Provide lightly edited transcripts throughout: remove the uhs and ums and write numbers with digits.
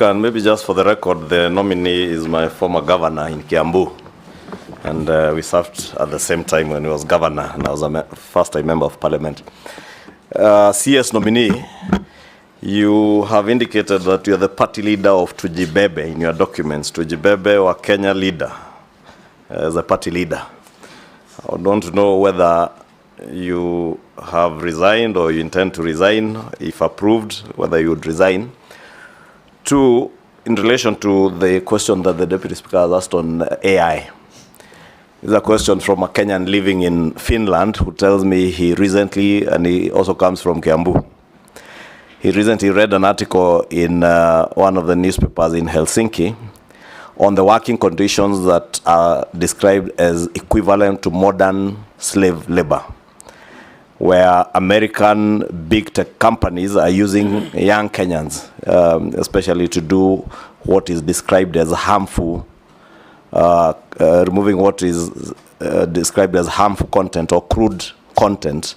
And maybe just for the record, the nominee is my former governor in Kiambu. And we served at the same time when he was governor, and I was a first-time member of parliament. CS nominee, you have indicated that you are the party leader of Tujibebe in your documents. Tujibebe wa Kenya leader, as a party leader. I don't know whether you have resigned or you intend to resign. If approved, whether you would resign. Two, in relation to the question that the Deputy Speaker has asked on AI. This is a question from a Kenyan living in Finland who tells me he recently, and he also comes from Kiambu, he recently read an article in one of the newspapers in Helsinki on the working conditions that are described as equivalent to modern slave labor, where American big tech companies are using young Kenyans, especially to do what is described as harmful, removing what is described as harmful content or crude content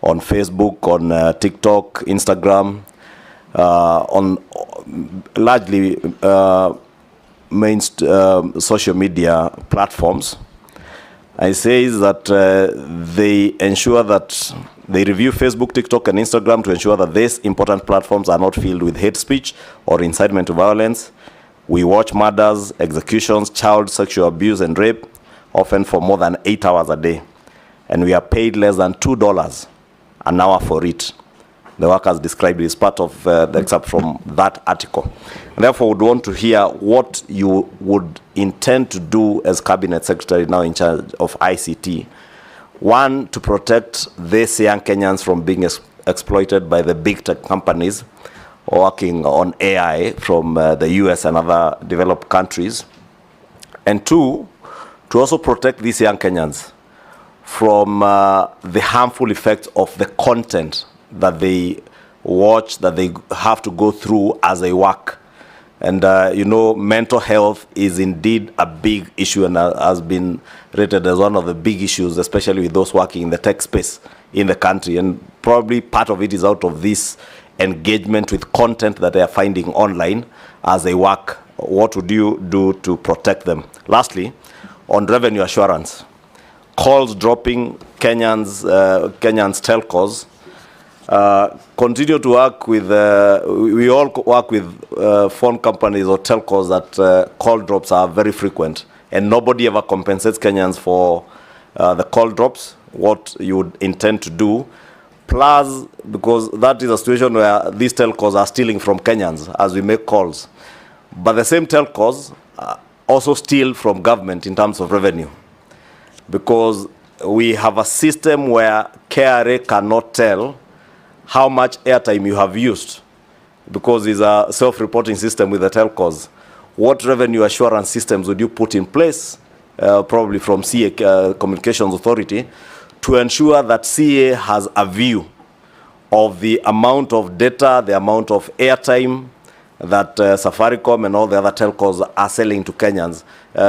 on Facebook, on TikTok, Instagram, on largely main social media platforms. I say that they ensure that they review Facebook, TikTok, and Instagram to ensure that these important platforms are not filled with hate speech or incitement to violence. We watch murders, executions, child sexual abuse, and rape, often for more than 8 hours a day. And we are paid less than $2 an hour for it. The workers described as part of the excerpt from that article. And therefore, would want to hear what you would intend to do as Cabinet Secretary now in charge of ICT. One, to protect these young Kenyans from being exploited by the big tech companies working on AI from the US and other developed countries. And two, to also protect these young Kenyans from the harmful effects of the content that they watch, that they have to go through as they work. And you know, mental health is indeed a big issue and has been rated as one of the big issues, especially with those working in the tech space in the country. And probably part of it is out of this engagement with content that they are finding online as they work. What would you do to protect them? Lastly, on revenue assurance, calls dropping, Kenyans telcos continue to work with, we all work with phone companies or telcos that call drops are very frequent, and nobody ever compensates Kenyans for the call drops. What you would intend to do, plus, because that is a situation where these telcos are stealing from Kenyans as we make calls, but the same telcos also steal from government in terms of revenue, because we have a system where KRA cannot tell how much airtime you have used, because it's a self-reporting system with the telcos. What revenue assurance systems would you put in place, probably from CA, Communications Authority, to ensure that CA has a view of the amount of data, the amount of airtime that Safaricom and all the other telcos are selling to Kenyans,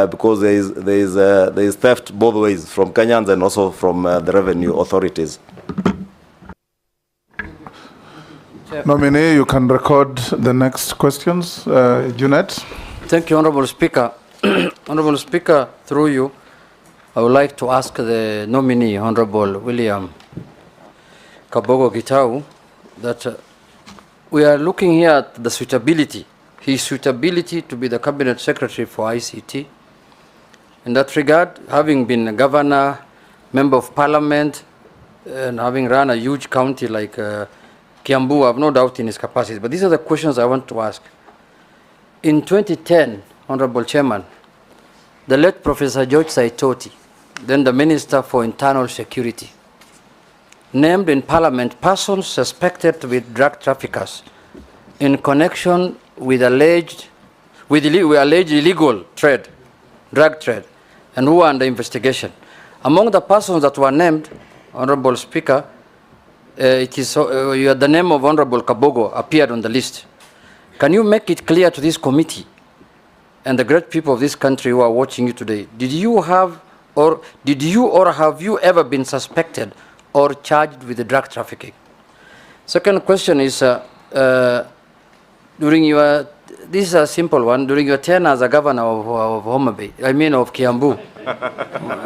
because there is theft both ways, from Kenyans and also from the revenue authorities. Nominee, you can record the next questions. Junet. Thank you, Honorable Speaker. Honorable Speaker, through you, I would like to ask the nominee, Honorable Walliam Kabogo Gitau, that we are looking here at the suitability, his suitability to be the Cabinet Secretary for ICT. In that regard, having been a governor, member of parliament, and having run a huge county like Kiambu, I have no doubt in his capacity. But these are the questions I want to ask. In 2010, Honorable Chairman, the late Professor George Saitoti, then the Minister for Internal Security, named in Parliament persons suspected with drug traffickers in connection with alleged illegal trade, drug trade, and who are under investigation. Among the persons that were named, Honorable Speaker, the name of Honorable Kabogo appeared on the list. Can you make it clear to this committee and the great people of this country who are watching you today, did you or have you ever been suspected or charged with the drug trafficking? Second question is, during your this is a simple one. During your tenure as a governor of Homa Bay, I mean of Kiambu.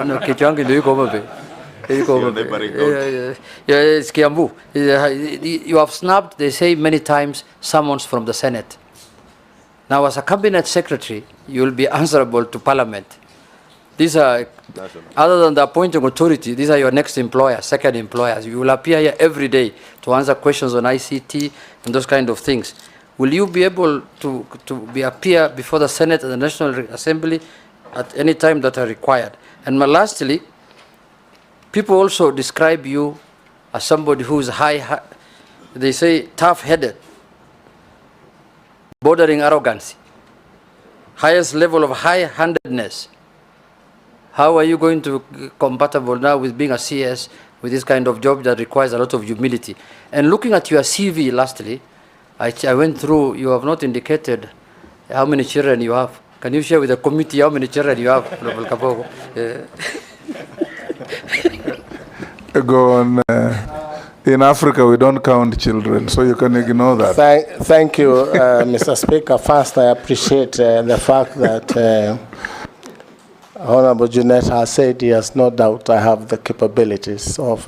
No, Kichwangi, do you Homa Bay? Yeah, it's Kiambu. You have snapped, they say many times, summons from the Senate. Now, as a cabinet secretary, you will be answerable to Parliament. These are, other than the appointing authority, these are your next employer, second employers. You will appear here every day to answer questions on ICT and those kind of things. Will you be able to appear before the Senate and the National Assembly at any time that are required? And lastly, people also describe you as somebody who is they say tough-headed, bordering arrogancy, highest level of high-handedness. How are you going to be compatible now with being a CS with this kind of job that requires a lot of humility? And looking at your CV, lastly, I went through, you have not indicated how many children you have. Can you share with the committee how many children you have, Honorable Kabogo? Go on. In Africa, we don't count children, so you can ignore that. Thank you, Mr. Speaker. First, I appreciate the fact that Honorable Junet has said he has no doubt I have the capabilities of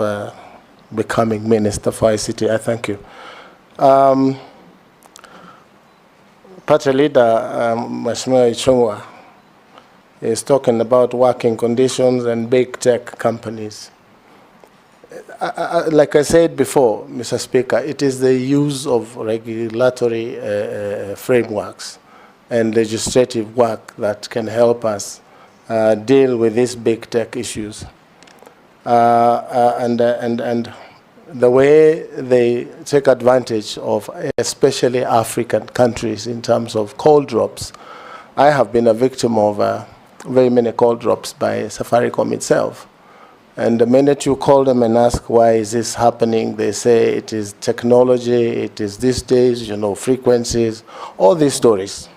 becoming Minister for ICT. I thank you. Party leader, Mheshimiwa Ichung'wa, is talking about working conditions and big tech companies. Like I said before, Mr. Speaker, it is the use of regulatory frameworks and legislative work that can help us deal with these big tech issues. And the way they take advantage of especially African countries in terms of call drops. I have been a victim of very many call drops by Safaricom itself. And the minute you call them and ask why is this happening, they say it is technology, it is these days, frequencies, all these stories.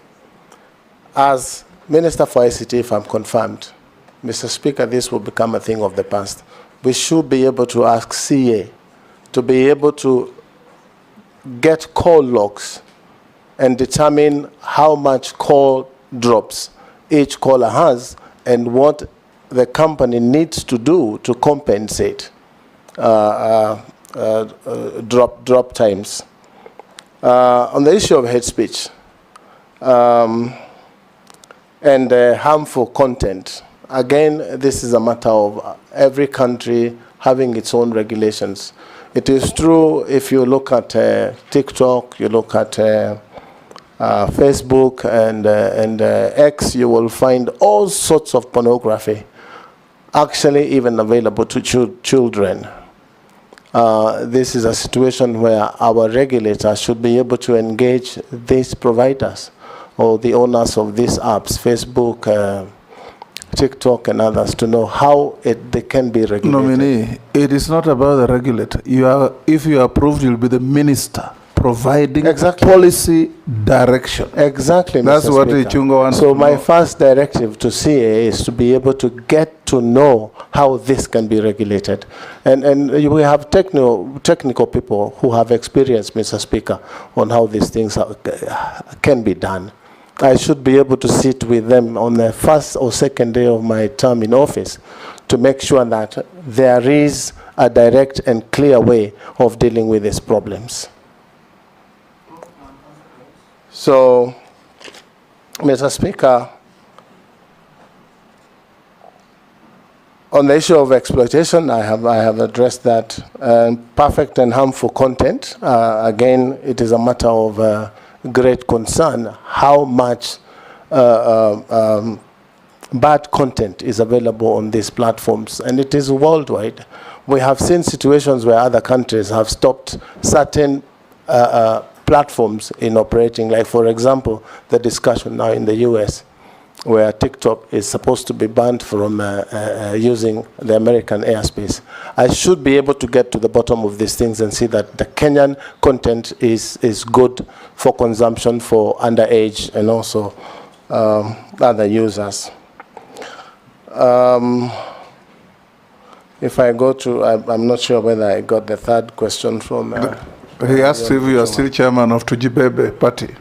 As Minister for ICT, if I'm confirmed, Mr. Speaker, this will become a thing of the past. We should be able to ask CA to be able to get call logs and determine how much call drops each caller has and what the company needs to do to compensate drop times. On the issue of hate speech and harmful content, again, this is a matter of every country having its own regulations. It is true if you look at TikTok, you look at Facebook and X, you will find all sorts of pornography, actually even available to children. This is a situation where our regulators should be able to engage these providers or the owners of these apps, Facebook, TikTok and others, to know how they can be regulated. Nominee, it is not about the regulator. If you are approved, you'll be the minister providing policy direction. Exactly, That's Mr. what Speaker. Ichung'wa wants So to my know. first directive to CA is to be able to get to know how this can be regulated. And we have technical people who have experience, Mr. Speaker, on how these things can be done. I should be able to sit with them on the first or second day of my term in office to make sure that there is a direct and clear way of dealing with these problems. So, Mr. Speaker, on the issue of exploitation, I have addressed that. Perfect and harmful content, again, it is a matter of great concern how much bad content is available on these platforms, and it is worldwide. We have seen situations where other countries have stopped certain platforms in operating, like for example, the discussion now in the US, where TikTok is supposed to be banned from using the American airspace. I should be able to get to the bottom of these things and see that the Kenyan content is good for consumption for underage and also other users. If I go to, I'm not sure whether I got the third question from... He asked if you are still chairman of Tujibebe party.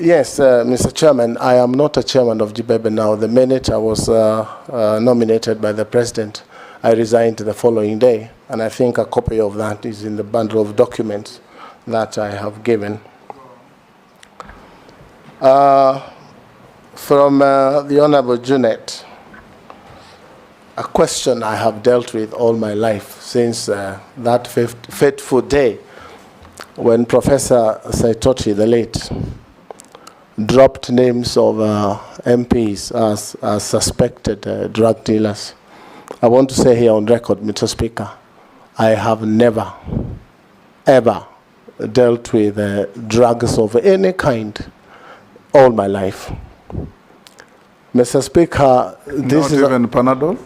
Yes, Mr. Chairman, I am not a chairman of Jibebe now. The minute I was nominated by the president, I resigned the following day, and I think a copy of that is in the bundle of documents that I have given. From the Honorable Junet, a question I have dealt with all my life since that fateful day when Professor Saitoti, the late, dropped names of MPs as suspected drug dealers. I want to say here on record, Mr. Speaker, I have never, ever dealt with drugs of any kind all my life. Mr. Speaker, this is not even Panadol?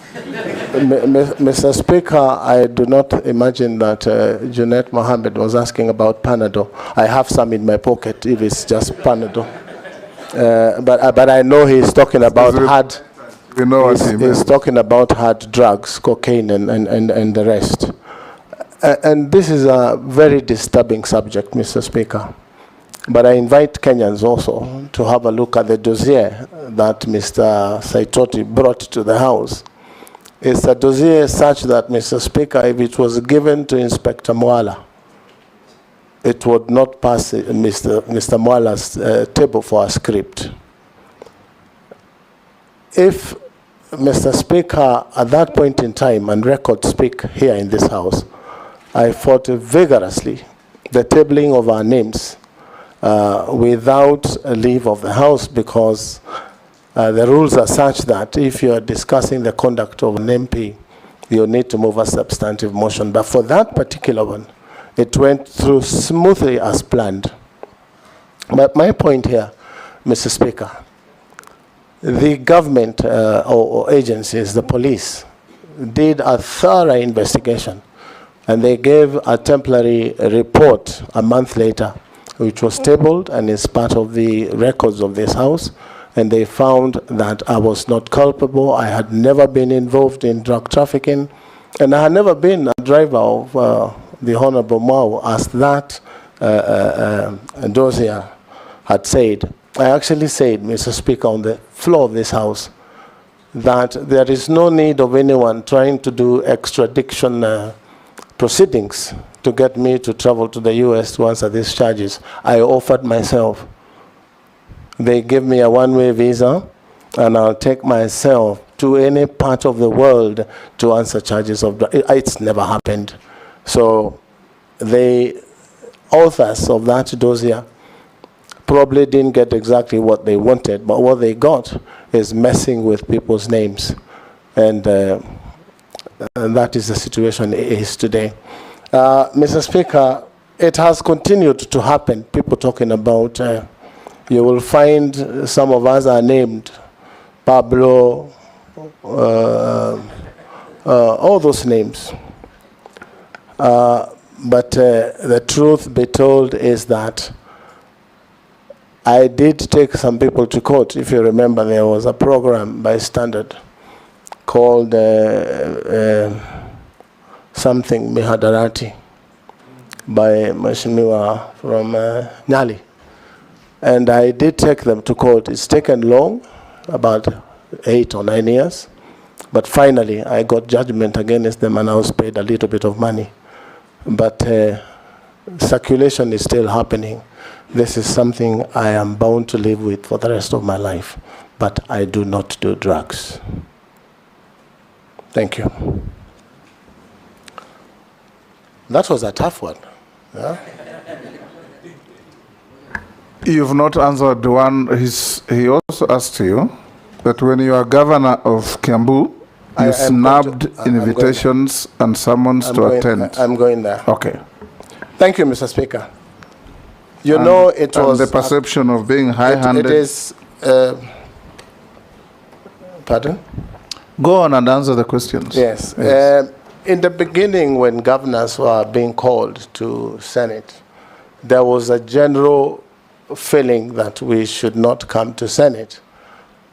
Mr. Speaker, I do not imagine that Junet Mohammed was asking about Panadol. I have some in my pocket if it's just Panadol. But I know he's talking about hard. You know what he means. He's talking about hard drugs, cocaine and the rest. And this is a very disturbing subject, Mr. Speaker. But I invite Kenyans also to have a look at the dossier that Mr. Saitoti brought to the House. It's a dossier such that, Mr. Speaker, if it was given to Inspector Mwala, it would not pass Mr. Mwala's table for a script. If, Mr. Speaker, at that point in time, and records speak here in this House, I fought vigorously the tabling of our names without a leave of the House, because the rules are such that if you are discussing the conduct of an MP, you need to move a substantive motion. But for that particular one, it went through smoothly as planned. But my point here, Mr. Speaker, the government or agencies, the police, did a thorough investigation, and they gave a temporary report a month later, which was tabled and is part of the records of this House. And they found that I was not culpable. I had never been involved in drug trafficking, and I had never been a driver of the Honorable Mao, as that dossier had said. I actually said, Mr. Speaker, on the floor of this House, that there is no need of anyone trying to do extradition proceedings to get me to travel to the US to answer these charges. I offered myself. They give me a one-way visa, and I'll take myself to any part of the world to answer charges of drugs. It's never happened. So the authors of that dossier probably didn't get exactly what they wanted, but what they got is messing with people's names. And that is the situation it is today. Mr. Speaker, it has continued to happen. People talking about, you will find some of us are named Pablo, all those names. But the truth be told is that I did take some people to court. If you remember, there was a program by Standard called something Mihadarati by Mheshimiwa from Nyali. And I did take them to court. It's taken long, about 8 or 9 years. But finally, I got judgment against them, and I was paid a little bit of money. But circulation is still happening. This is something I am bound to live with for the rest of my life. But I do not do drugs. Thank you. That was a tough one. Yeah? You've not answered one. He also asked you that when you are governor of Kiambu, you snapped invitations and summons to attend. I'm going there. Okay. Thank you, Mr. Speaker. You know, it was the perception of being high-handed. It is. Pardon? Go on and answer the questions. Yes. Yes. In the beginning, when governors were being called to Senate, there was a general feeling that we should not come to Senate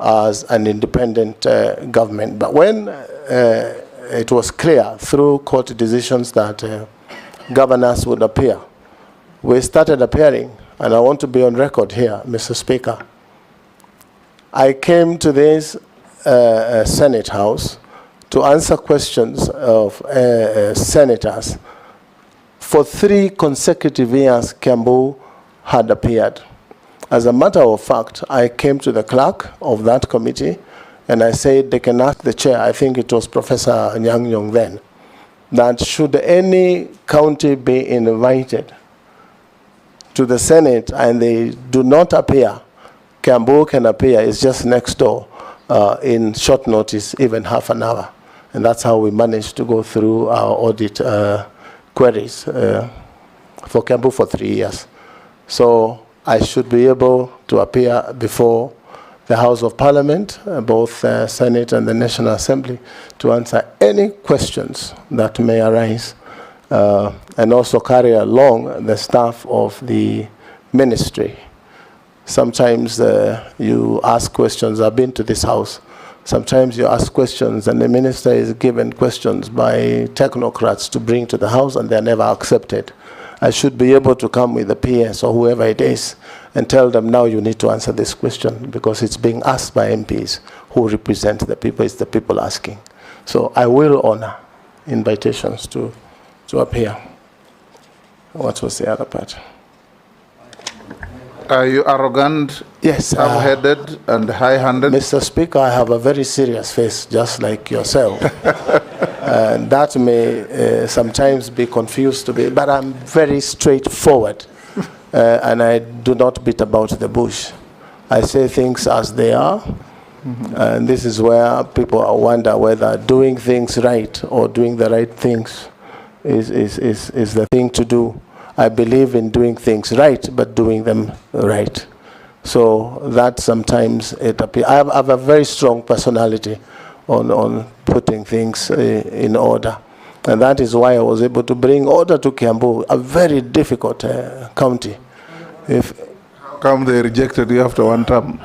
as an independent government. But when it was clear through court decisions that governors would appear, we started appearing, and I want to be on record here, Mr. Speaker. I came to this Senate House to answer questions of senators. For 3 consecutive years, Kiambu had appeared. As a matter of fact, I came to the clerk of that committee and I said they can ask the chair, I think it was Professor Nyang Yong then, that should any county be invited to the Senate and they do not appear, Kiambu can appear. It's just next door in short notice, even half an hour. And that's how we managed to go through our audit queries for Kiambu for 3 years. So I should be able to appear before the House of Parliament, both Senate and the National Assembly, to answer any questions that may arise, and also carry along the staff of the ministry. Sometimes you ask questions. I've been to this house. Sometimes you ask questions and the minister is given questions by technocrats to bring to the house and they're never accepted. I should be able to come with the PS or whoever it is and tell them, now you need to answer this question because it's being asked by MPs who represent the people. It's the people asking. So I will honor invitations to appear. What was the other part? Are you arrogant, yes, hard-headed, and high-handed? Mr. Speaker, I have a very serious face, just like yourself. And that may sometimes be confused to be, but I'm very straightforward. And I do not beat about the bush. I say things as they are. And this is where people wonder whether doing things right or doing the right things is the thing to do. I believe in doing things right, but doing them right. So that sometimes it appears. I have a very strong personality on putting things in order. And that is why I was able to bring order to Kiambu, a very difficult county. How come they rejected you after 1 term?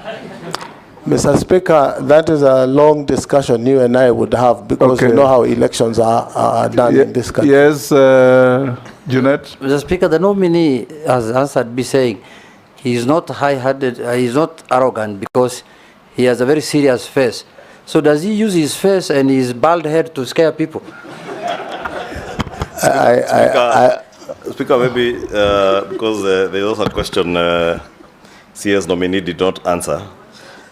Mr. Speaker, that is a long discussion you and I would have because you know how elections are done in this country. Yes, Junet? Mr. Speaker, the nominee has answered by saying he is not high-handed, he is not arrogant because he has a very serious face. So does he use his face and his bald head to scare people? Speaker, maybe because there's also a question CS nominee did not answer,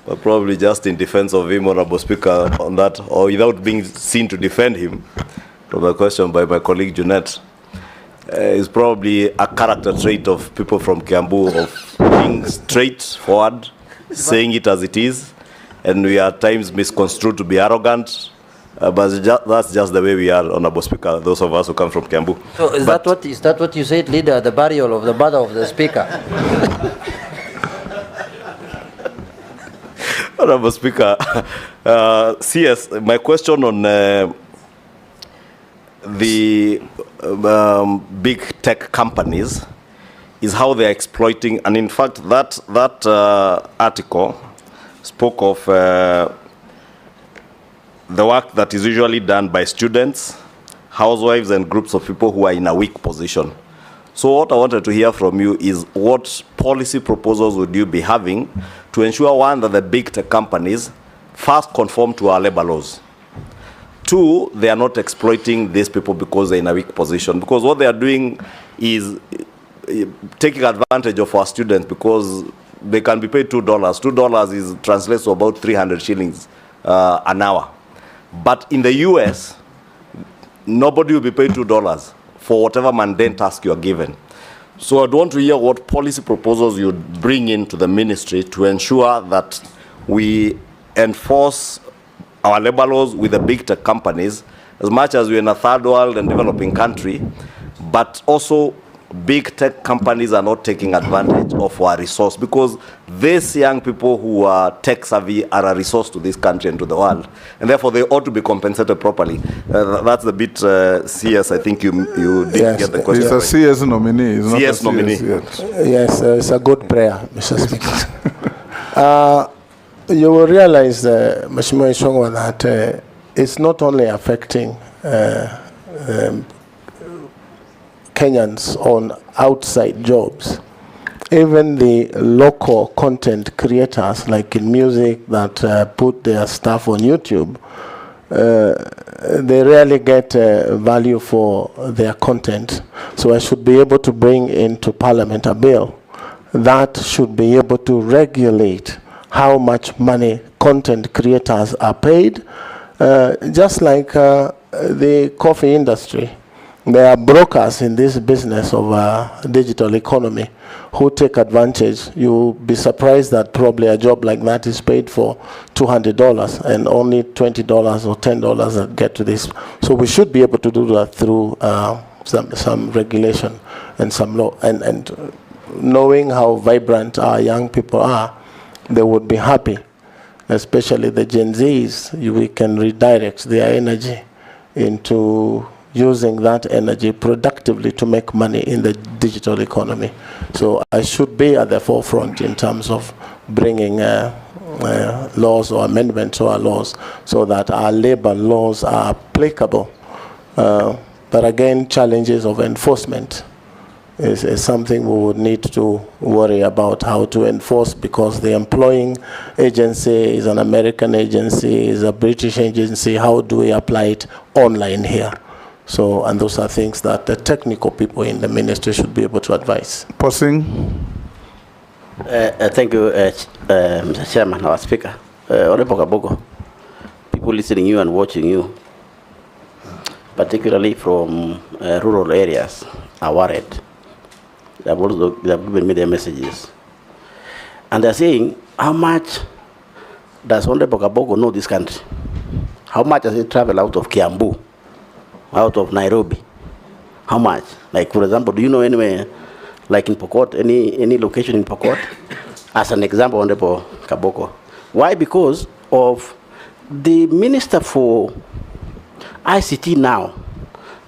but probably just in defense of him, Honorable Speaker, on that, or without being seen to defend him, from a question by my colleague Junet, is probably a character trait of people from Kiambu of being straightforward, saying it as it is, and we are at times misconstrued to be arrogant. But that's just the way we are, Honorable Speaker, those of us who come from Kiambu. So is that what you said, leader, at the burial of the mother of the Speaker? Honorable Speaker, CS, my question on the big tech companies is how they're exploiting, and in fact that article spoke of the work that is usually done by students, housewives, and groups of people who are in a weak position. So what I wanted to hear from you is what policy proposals would you be having to ensure, one, that the big tech companies first conform to our labor laws. Two, they are not exploiting these people because they're in a weak position. Because what they are doing is taking advantage of our students because they can be paid $2. $2 translates to about 300 shillings an hour. But in the US, nobody will be paid $2 for whatever mundane task you are given. So I'd want to hear what policy proposals you'd bring into the ministry to ensure that we enforce our labor laws with the big tech companies, as much as we're in a third world and developing country, but also big tech companies are not taking advantage of our resource, because these young people who are tech savvy are a resource to this country and to the world, and therefore they ought to be compensated properly. That's the bit CS, I think you did get the question. He's a CS nominee. He's CS not a nominee. Yes, it's a good prayer, Mr. Speaker. You will realize, Mheshimiwa Ishongwa, that it's not only affecting Kenyans on outside jobs. even the local content creators, like in music, that put their stuff on YouTube, they rarely get value for their content. So I should be able to bring into Parliament a bill that should be able to regulate how much money content creators are paid, just like the coffee industry. There are brokers in this business of digital economy who take advantage. You'll be surprised that probably a job like that is paid for $200 and only $20 or $10 that get to this. So we should be able to do that through some regulation and some law. And knowing how vibrant our young people are, they would be happy, especially the Gen Zs. We can redirect their energy into using that energy productively to make money in the digital economy. So I should be at the forefront in terms of bringing laws or amendments to our laws so that our labor laws are applicable. But again, challenges of enforcement is something we would need to worry about how to enforce, because the employing agency is an American agency, is a British agency. How do we apply it online here? So, and those are things that the technical people in the ministry should be able to advise. Pausing. Thank you, Mr. Chairman, our Speaker. Honorable Kabogo, people listening to you and watching you, particularly from rural areas, are worried. They have given me their messages. And they're saying, how much does Honorable Kabogo know this country? How much does he travel out of Kiambu? Out of Nairobi? How much? Like, for example, do you know anywhere, like in Pokot, any location in Pokot? As an example, Honorable Kabogo. Why? Because of the Minister for ICT now.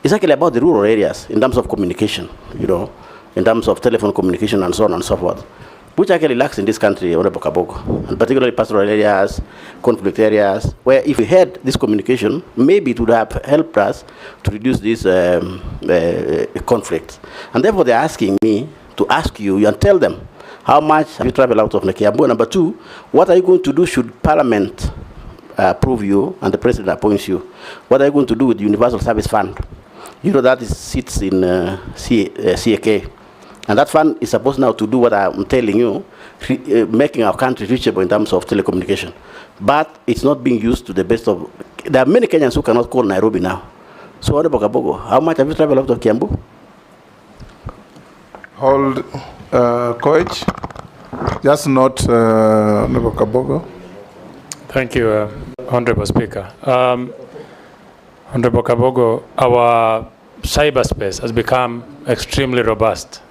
It's actually about the rural areas in terms of communication, you know, in terms of telephone communication and so on and so forth, which actually lacks in this country, Honorable Kabogo, and particularly pastoral areas, conflict areas, where if we had this communication, maybe it would have helped us to reduce these conflicts. And therefore, they're asking me to ask you and tell them, how much have you traveled out of Kiambu? Number two, what are you going to do should Parliament approve you and the President appoints you? What are you going to do with the Universal Service Fund? You know that sits in CAK. And that fund is supposed now to do what I'm telling you, making our country reachable in terms of telecommunication. But it's not being used to the best of... There are many Kenyans who cannot call Nairobi now. So, Honorable Kabogo, how much have you traveled out of Kiambu? Hold, Coach. Just not Honorable Kabogo. Thank you, Honorable Speaker. Honorable Kabogo, our cyberspace has become extremely robust.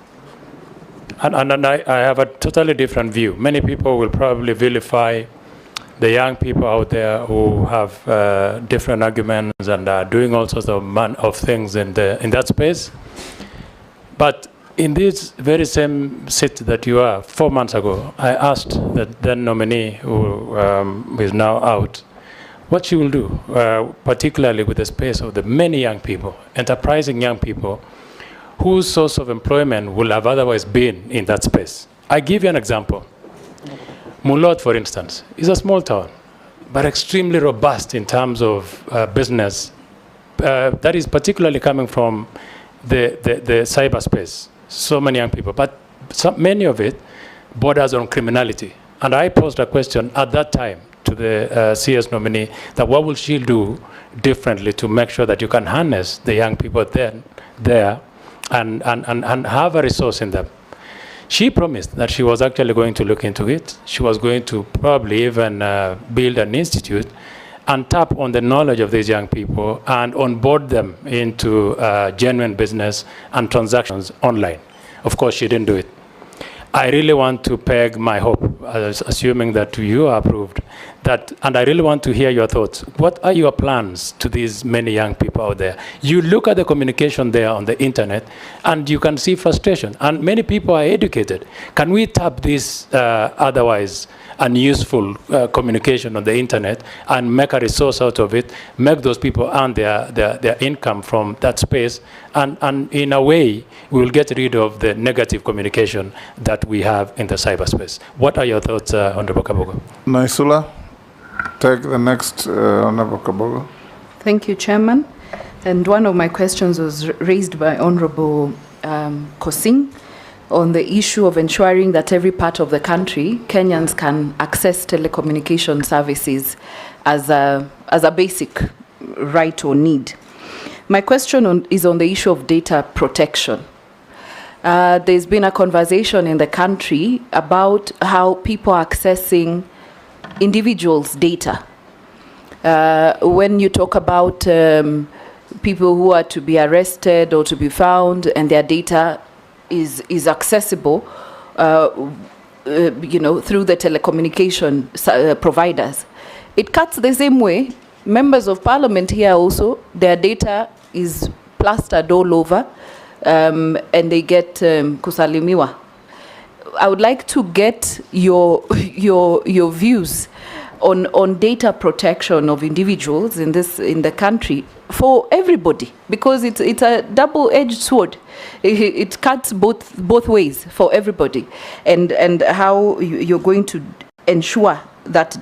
And I have a totally different view. Many people will probably vilify the young people out there who have different arguments and are doing all sorts of things in that space. But in this very same seat that you are, 4 months ago, I asked the then nominee, who is now out, what she will do, particularly with the space of the many young people, enterprising young people, whose source of employment will have otherwise been in that space. I give you an example. Mulot, for instance, is a small town, but extremely robust in terms of business. That is particularly coming from the cyberspace. So many young people, but many of it borders on criminality. And I posed a question at that time to the CS nominee, that what will she do differently to make sure that you can harness the young people there and have a resource in them. She promised that she was actually going to look into it. She was going to probably even build an institute and tap on the knowledge of these young people and onboard them into genuine business and transactions online. Of course, she didn't do it. I really want to peg my hope, assuming that you are approved, and I really want to hear your thoughts. What are your plans to these many young people out there? You look at the communication there on the internet, and you can see frustration. And many people are educated. Can we tap this otherwise unuseful communication on the internet and make a resource out of it, make those people earn their income from that space, and in a way, we will get rid of the negative communication that we have in the cyberspace. What are your thoughts, Honorable Kabogo? Naisula, take the next, Honorable Kabogo. Thank you, Chairman. And one of my questions was raised by Honorable Kosing on the issue of ensuring that every part of the country, Kenyans can access telecommunication services as a basic right or need. My question is on the issue of data protection. There's been a conversation in the country about how people are accessing individuals' data. When you talk about people who are to be arrested or to be found and their data is accessible, through the telecommunication providers, it cuts the same way. Members of Parliament here also, their data is plastered all over, and they get kusalimiwa. I would like to get your views on data protection of individuals in the country for everybody, because it's a double-edged sword. It cuts both ways for everybody, and how you're going to ensure that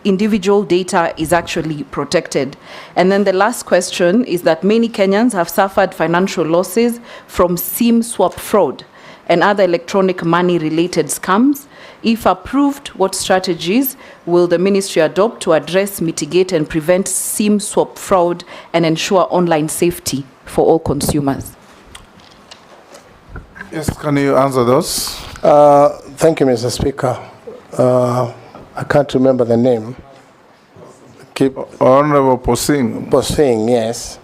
individual data is actually protected. And then the last question is that many Kenyans have suffered financial losses from SIM swap fraud and other electronic money-related scams. If approved, what strategies will the ministry adopt to address, mitigate, and prevent SIM swap fraud and ensure online safety for all consumers? Yes, can you answer those? Thank you, Mr. Speaker. I can't remember the name. Honorable Posing. Posing, yes.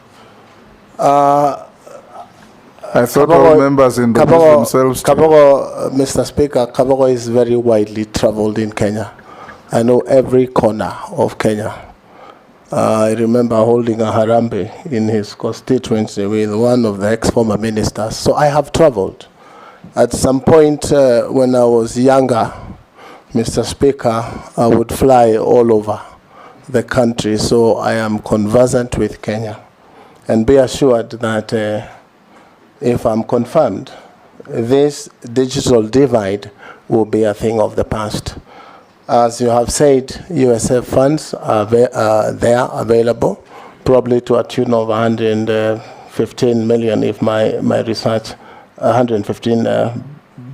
I thought all members introduced themselves. Kabogo, Mr. Speaker, Kabogo is very widely traveled in Kenya. I know every corner of Kenya. I remember holding a harambe in his constituency with one of the ex-former ministers. So I have traveled. At some point when I was younger, Mr. Speaker, I would fly all over the country, so I am conversant with Kenya. And be assured that if I'm confirmed, this digital divide will be a thing of the past. As you have said, USF funds are there available, probably to a tune of 115 million if my research, 115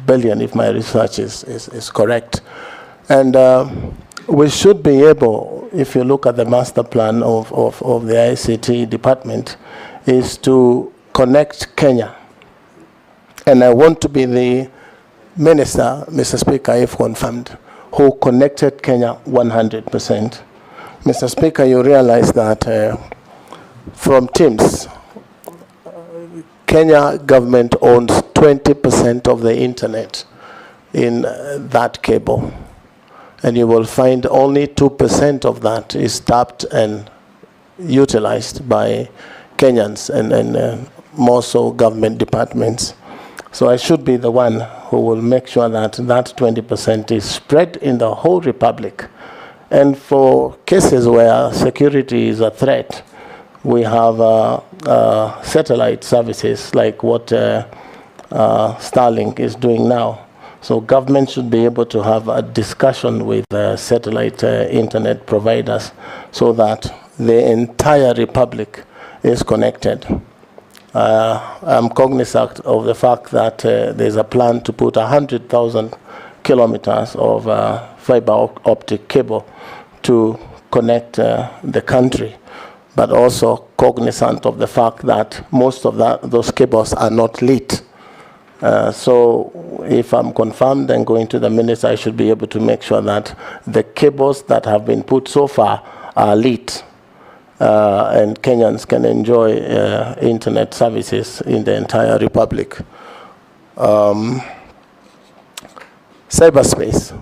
billion if my research is correct. And we should be able, if you look at the master plan of the ICT department, is to connect Kenya. And I want to be the minister, Mr. Speaker, if confirmed, who connected Kenya 100%. Mr. Speaker, you realize that from TIMS, Kenya government owns 20% of the internet in that cable. And you will find only 2% of that is tapped and utilized by Kenyans and more so government departments. So I should be the one who will make sure that that 20% is spread in the whole republic. And for cases where security is a threat, we have satellite services like what Starlink is doing now. So government should be able to have a discussion with satellite internet providers so that the entire republic is connected. I'm cognizant of the fact that there's a plan to put 100,000 kilometers of fiber optic cable to connect the country, but also cognizant of the fact that most of those cables are not lit. So if I'm confirmed and going to the minister, I should be able to make sure that the cables that have been put so far are lit. And Kenyans can enjoy internet services in the entire republic. Cyberspace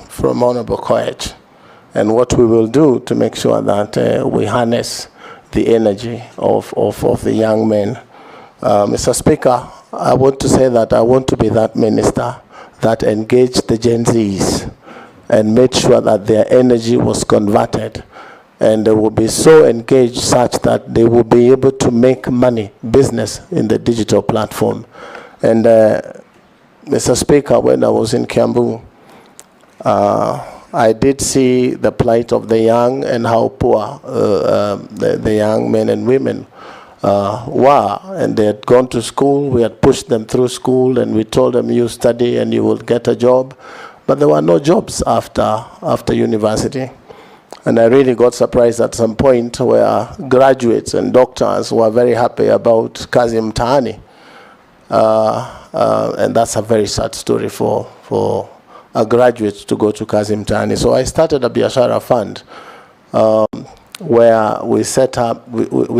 from Honorable Koech, and what we will do to make sure that we harness the energy of the young men. Mr. Speaker, I want to say that I want to be that minister that engaged the Gen Zs and made sure that their energy was converted, and they will be so engaged such that they will be able to make money, business in the digital platform. And Mr. Speaker, when I was in Kiambu, I did see the plight of the young and how poor the young men and women were. And they had gone to school, we had pushed them through school, and we told them, you study and you will get a job. But there were no jobs after university. And I really got surprised at some point where graduates and doctors were very happy about kazi mtaani. And that's a very sad story for a graduate to go to kazi mtaani. So I started a biashara fund where we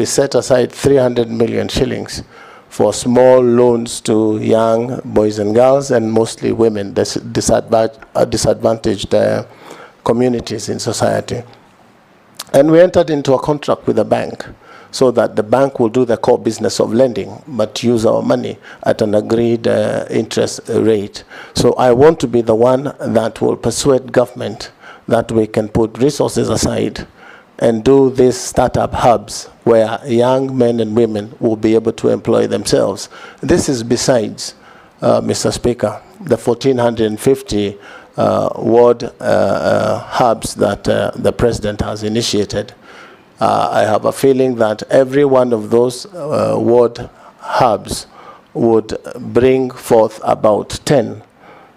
set aside 300 million shillings for small loans to young boys and girls, and mostly women, disadvantaged communities in society. And we entered into a contract with the bank so that the bank will do the core business of lending, but use our money at an agreed interest rate. So I want to be the one that will persuade government that we can put resources aside and do these startup hubs where young men and women will be able to employ themselves. This is besides, Mr. Speaker, the 1,450 ward hubs that the President has initiated. I have a feeling that every one of those ward hubs would bring forth about 10,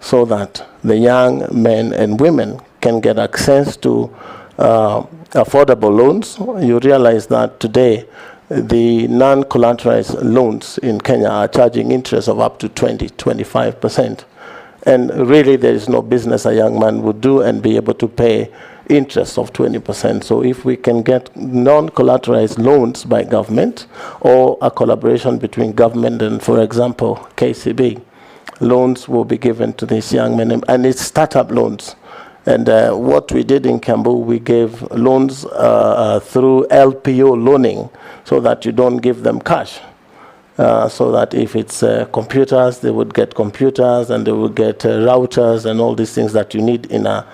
so that the young men and women can get access to affordable loans. You realize that today the non-collateralized loans in Kenya are charging interest of up to 20–25%. And really there is no business a young man would do and be able to pay interest of 20%. So if we can get non-collateralized loans by government, or a collaboration between government and, for example, KCB, loans will be given to these young men, and it's startup loans. And what we did in Kiambu, we gave loans through LPO loaning, so that you don't give them cash. So that if it's computers, they would get computers, and they would get routers and all these things that you need in a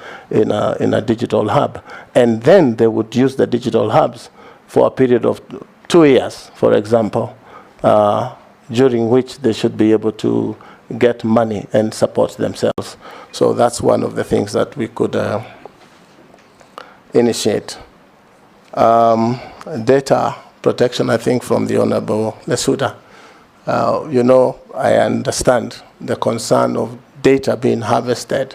digital hub. And then they would use the digital hubs for a period of 2 years, for example, during which they should be able to get money and support themselves. So that's one of the things that we could initiate. Data protection, I think, from the Honorable Lesuda. You know, I understand the concern of data being harvested.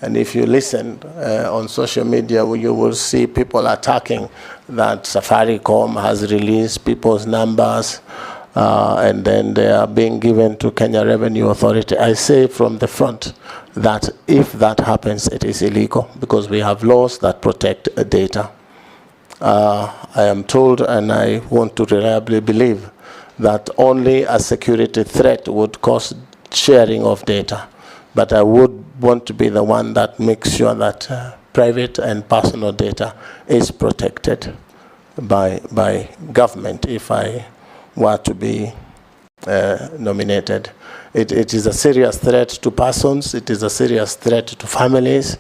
And if you listen on social media, you will see people attacking that Safaricom has released people's numbers, and then they are being given to Kenya Revenue Authority. I say from the front that if that happens, it is illegal, because we have laws that protect data. I am told, and I want to reliably believe, that only a security threat would cause sharing of data. But I would want to be the one that makes sure that private and personal data is protected by government if I were to be nominated. It is a serious threat to persons, it is a serious threat to families,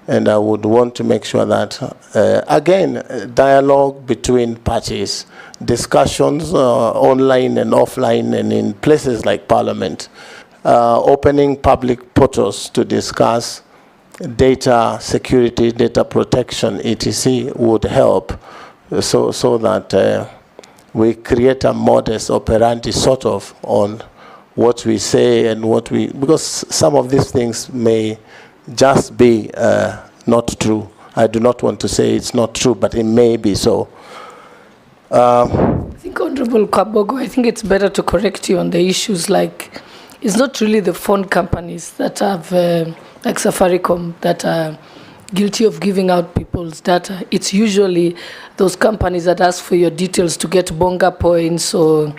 and I would want to make sure that, again, dialogue between parties, discussions online and offline and in places like Parliament, opening public portals to discuss data security, data protection, etc. would help, so that we create a modus operandi sort of on what we say and what we, because some of these things may just be not true. I do not want to say it's not true, but it may be so. I think, Honorable Kabogo, I think it's better to correct you on the issues like, it's not really the phone companies that have, like Safaricom, that are guilty of giving out people's data. It's usually those companies that ask for your details to get bonga points or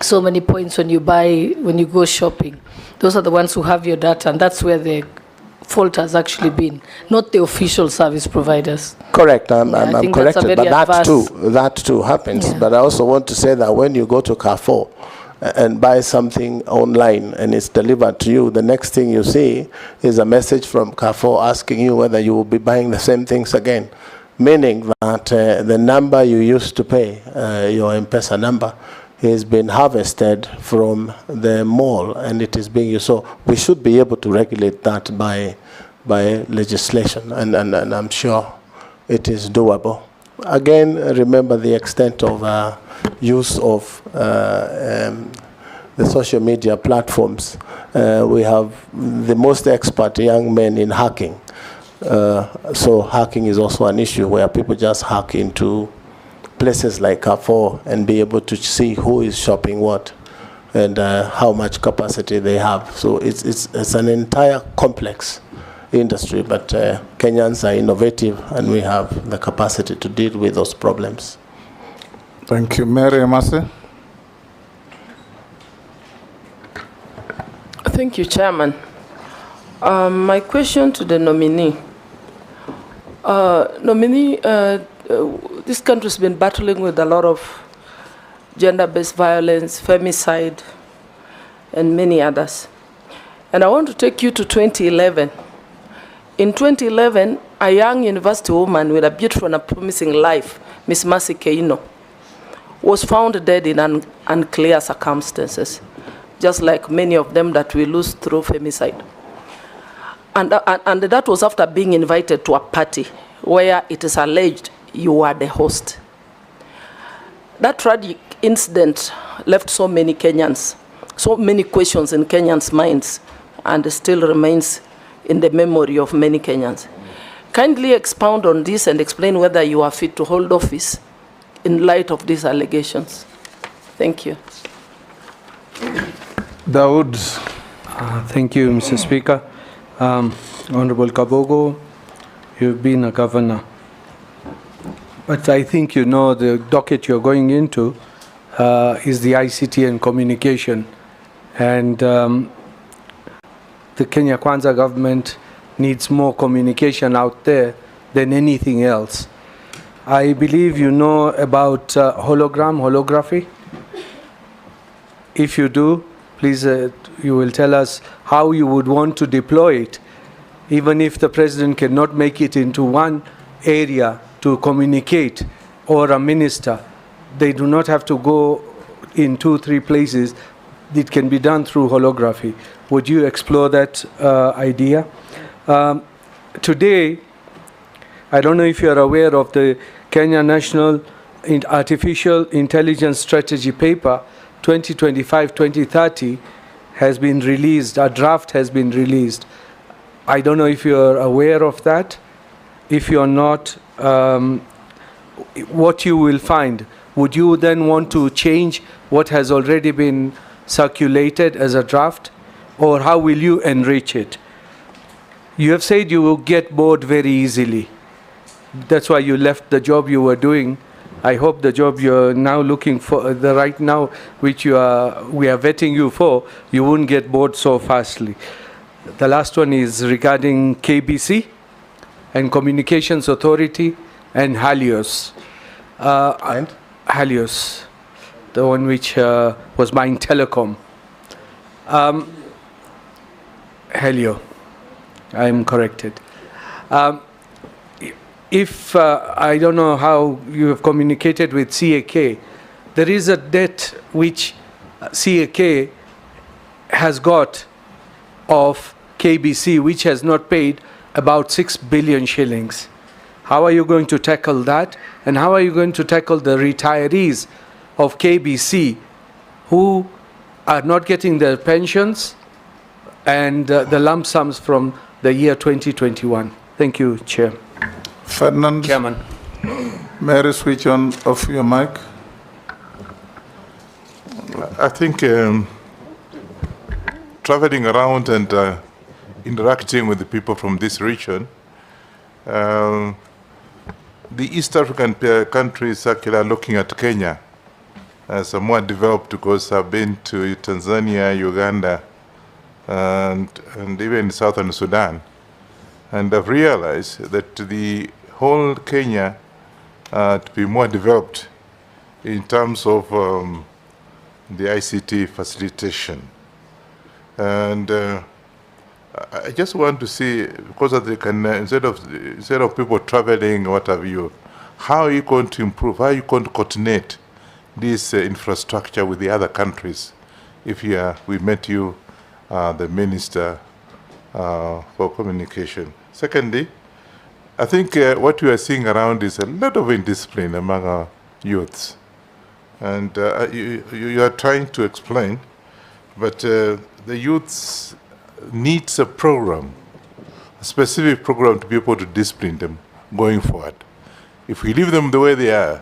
so many points when you go shopping. Those are the ones who have your data, and that's where the fault has actually been, not the official service providers. Correct, I'm corrected, but that too happens. Yeah. But I also want to say that when you go to Carrefour and buy something online and it's delivered to you, the next thing you see is a message from Carrefour asking you whether you will be buying the same things again, meaning that the number you used to pay, your M-Pesa number, has been harvested from the mall and it is being used. So we should be able to regulate that by legislation, and I'm sure it is doable. Again, remember the extent of use of the social media platforms. We have the most expert young men in hacking. So hacking is also an issue where people just hack into places like Carrefour and be able to see who is shopping what and how much capacity they have. So it's an entire complex industry, but Kenyans are innovative and we have the capacity to deal with those problems. Thank you. Mary Emase. Thank you, Chairman. My question to the nominee. This country's been battling with a lot of gender-based violence, femicide, and many others. And I want to take you to 2011. In 2011, a young university woman with a beautiful and promising life, Miss Mercy Keino, was found dead in unclear circumstances, just like many of them that we lose through femicide. And that was after being invited to a party where it is alleged you were the host. That tragic incident left so many Kenyans, so many questions in Kenyans' minds, and still remains in the memory of many Kenyans. Kindly expound on this and explain whether you are fit to hold office in light of these allegations. Thank you. Dawood. Thank you, Mr. Speaker. Honorable Kabogo, you've been a governor. But I think you know the docket you're going into is the ICT and communication. And the Kenya Kwanza government needs more communication out there than anything else. I believe you know about holography. If you do, please, you will tell us how you would want to deploy it, even if the president cannot make it into one area to communicate, or a minister. They do not have to go in 2-3 places. It can be done through holography. Would you explore that idea? Today, I don't know if you're aware of the Kenya National Artificial Intelligence Strategy Paper 2025-2030 has been released. A draft has been released. I don't know if you're aware of that. If you're not, what you will find, would you then want to change what has already been circulated as a draft, or how will you enrich it? You have said you will get bored very easily. That's why you left the job you were doing. I hope the job you're now looking for, the right now, which we are vetting you for, you won't get bored so fastly. The last one is regarding KBC and Communications Authority and Helios. Helios, the one which was buying telecom. Helio, I am corrected. If I don't know how you have communicated with CAK, there is a debt which CAK has got of KBC, which has not paid about 6 billion shillings. How are you going to tackle that? And how are you going to tackle the retirees of KBC who are not getting their pensions and the lump sums from the year 2021? Thank you, Chair. Ferdinand. Chairman. May I switch on off your mic? I think traveling around and interacting with the people from this region, the East African countries actually are looking at Kenya as a more developed, because I've been to Tanzania, Uganda, and even Southern Sudan. And I've realized that the whole Kenya to be more developed in terms of the ICT facilitation. And I just want to see, because they can, instead of people traveling, what have you, how are you going to improve, how are you going to coordinate this infrastructure with the other countries? If we met you, the Minister for Communication. Secondly, I think what we are seeing around is a lot of indiscipline among our youths. And you are trying to explain, but the youths needs a program, a specific program to be able to discipline them going forward. If we leave them the way they are,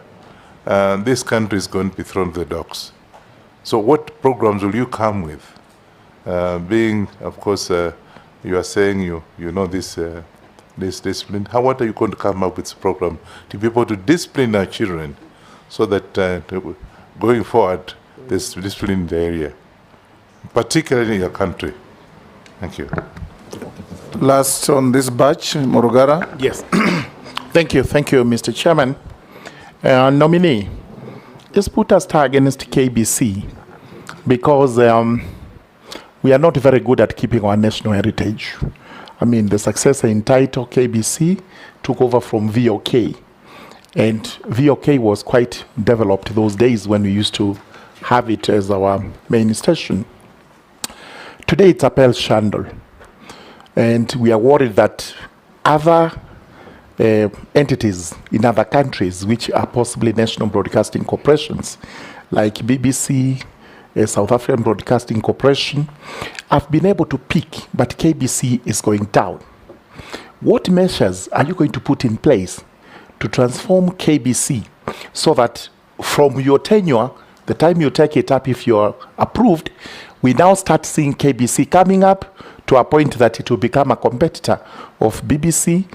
this country is going to be thrown to the dogs. So what programs will you come with? Being, of course, you are saying you know this discipline. What are you going to come up with a program to be able to discipline our children so that going forward, there's discipline in the area, particularly in your country? Thank you. Last on this batch, Morugara. Yes. Thank you, Mr. Chairman. Nominee, just put a star against KBC because we are not very good at keeping our national heritage. I mean, the successor in title, KBC, took over from VOK. And VOK was quite developed those days when we used to have it as our main station. Today it's a pale shandle. And we are worried that other entities in other countries, which are possibly national broadcasting corporations, like BBC, South African Broadcasting Corporation, have been able to peak, but KBC is going down. What measures are you going to put in place to transform KBC so that from your tenure, the time you take it up, if you're approved, we now start seeing KBC coming up to a point that it will become a competitor of BBC,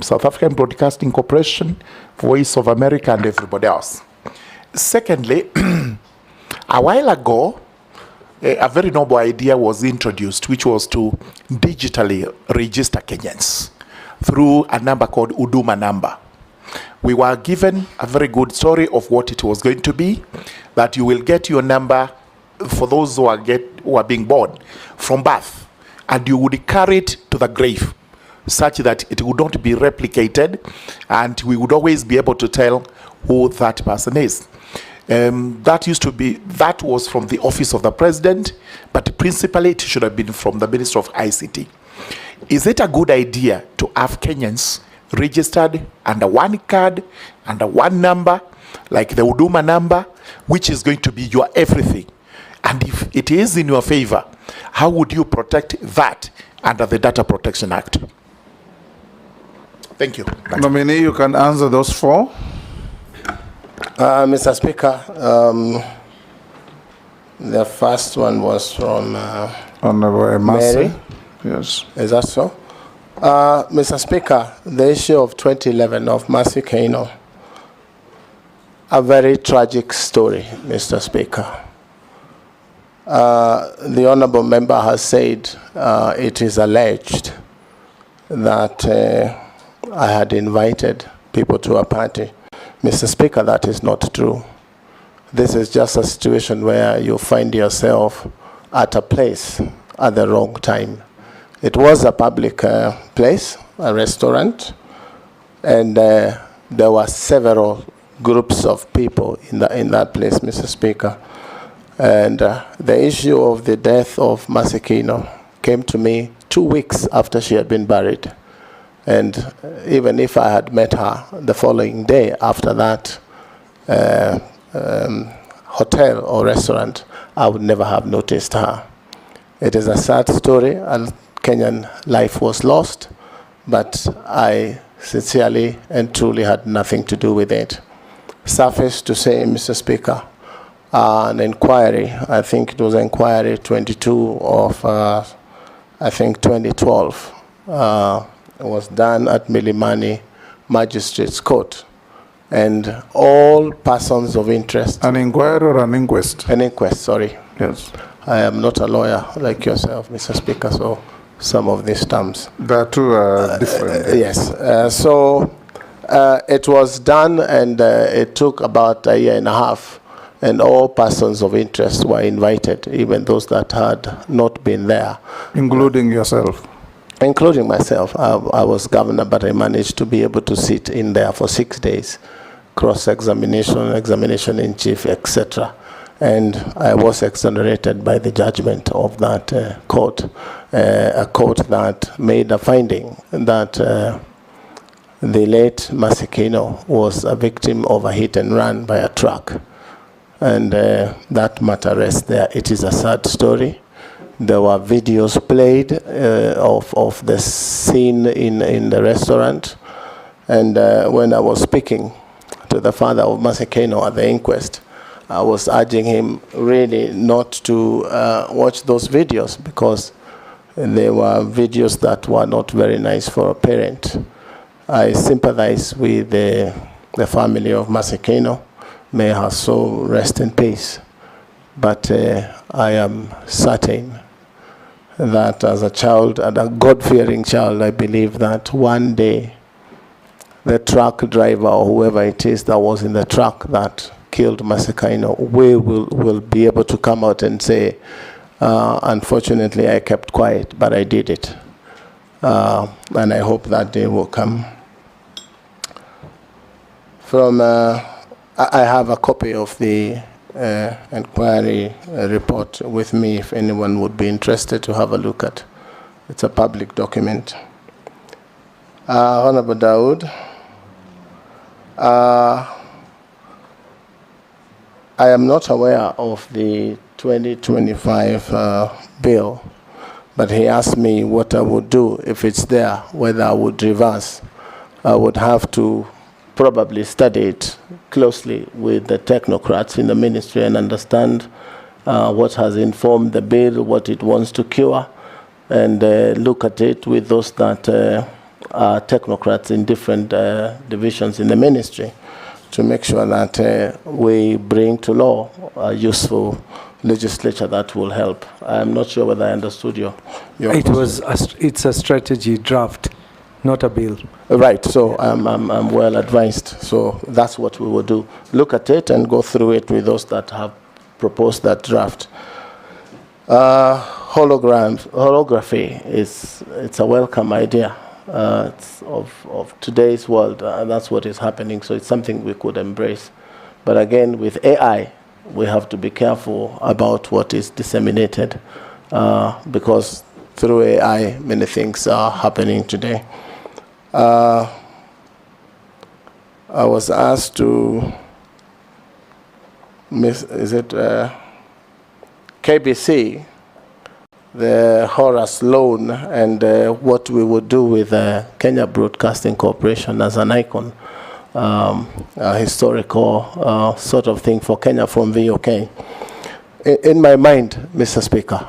South African Broadcasting Corporation, Voice of America, and everybody else. Secondly, a while ago, a very noble idea was introduced, which was to digitally register Kenyans through a number called Huduma number. We were given a very good story of what it was going to be, that you will get your number for those who are being born from birth, and you would carry it to the grave, such that it would not be replicated, and we would always be able to tell who that person is. That was from the office of the president, but principally it should have been from the Minister of ICT. Is it a good idea to have Kenyans registered under one card, under one number, like the Huduma number, which is going to be your everything? And if it is in your favor, how would you protect that under the Data Protection Act? Thank you. Nominee, you can answer those four. Mr. Speaker, the first one was from Honorable Mary. Yes. Is that so? Mr. Speaker, the issue of 2011 of Mercy Kaino, a very tragic story, Mr. Speaker. The honourable member has said it is alleged that I had invited people to a party. Mr. Speaker, that is not true. This is just a situation where you find yourself at a place at the wrong time. It was a public place, a restaurant, and there were several groups of people in that place, Mr. Speaker. And the issue of the death of Mercy Kaino came to me 2 weeks after she had been buried. And even if I had met her the following day after that hotel or restaurant, I would never have noticed her. It is a sad story, and Kenyan life was lost, but I sincerely and truly had nothing to do with it. Suffice to say, Mr. Speaker, an inquiry, I think it was inquiry 22 of, I think 2012, was done at Milimani Magistrates Court. And all persons of interest. An inquiry or an inquest? An inquest, sorry. Yes. I am not a lawyer like yourself, Mr. Speaker, so some of these terms. The two are different. Yes. So it was done, and it took about a year and a half and all persons of interest were invited, even those that had not been there. Including yourself? Including myself. I was governor, but I managed to be able to sit in there for 6 days, cross-examination, examination in chief, etc. And I was exonerated by the judgment of that court, a court that made a finding that the late Masekino was a victim of a hit and run by a truck. And that matter rests there. It is a sad story. There were videos played of the scene in the restaurant. And when I was speaking to the father of Masekino at the inquest, I was urging him really not to watch those videos, because they were videos that were not very nice for a parent. I sympathize with the family of Masekino. May her soul rest in peace. But I am certain that as a child, and a God-fearing child, I believe that one day the truck driver or whoever it is that was in the truck that killed Masekino will be able to come out and say, unfortunately, I kept quiet, but I did it. And I hope that day will come. I have a copy of the inquiry report with me if anyone would be interested to have a look at. It's a public document. Honorable Dawood, I am not aware of the 2025 bill, but he asked me what I would do if it's there, whether I would reverse. I would have to probably study it closely with the technocrats in the ministry and understand what has informed the bill, what it wants to cure, and look at it with those that are technocrats in different divisions in the ministry to make sure that we bring to law a useful legislature that will help. I'm not sure whether I understood your question. It's a strategy draft, not a bill. Right, so I'm well advised. So that's what we will do. Look at it and go through it with those that have proposed that draft. Holography it's a welcome idea. It's of today's world, that's what is happening. So it's something we could embrace. But again, with AI, we have to be careful about what is disseminated, because through AI, many things are happening today. I was asked to, KBC, the Horace loan, and what we would do with Kenya Broadcasting Corporation as an icon, a historical sort of thing for Kenya from VOK. In my mind, Mr. Speaker,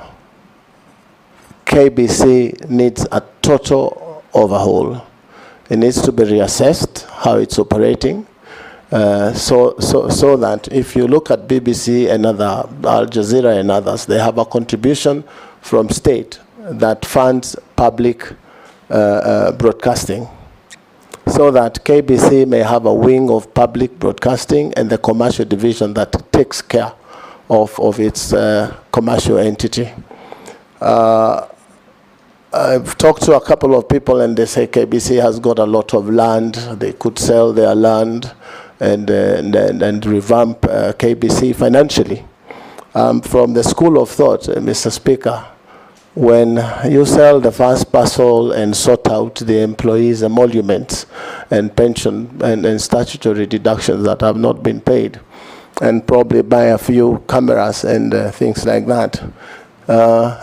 KBC needs a total overhaul. It needs to be reassessed how it's operating, so that if you look at BBC and other, Al Jazeera and others, they have a contribution from state that funds public broadcasting, so that KBC may have a wing of public broadcasting and the commercial division that takes care of its commercial entity. I've talked to a couple of people and they say KBC has got a lot of land. They could sell their land and revamp KBC financially. From the school of thought, Mr. Speaker, when you sell the first parcel and sort out the employees' emoluments and pension and statutory deductions that have not been paid, and probably buy a few cameras and things like that,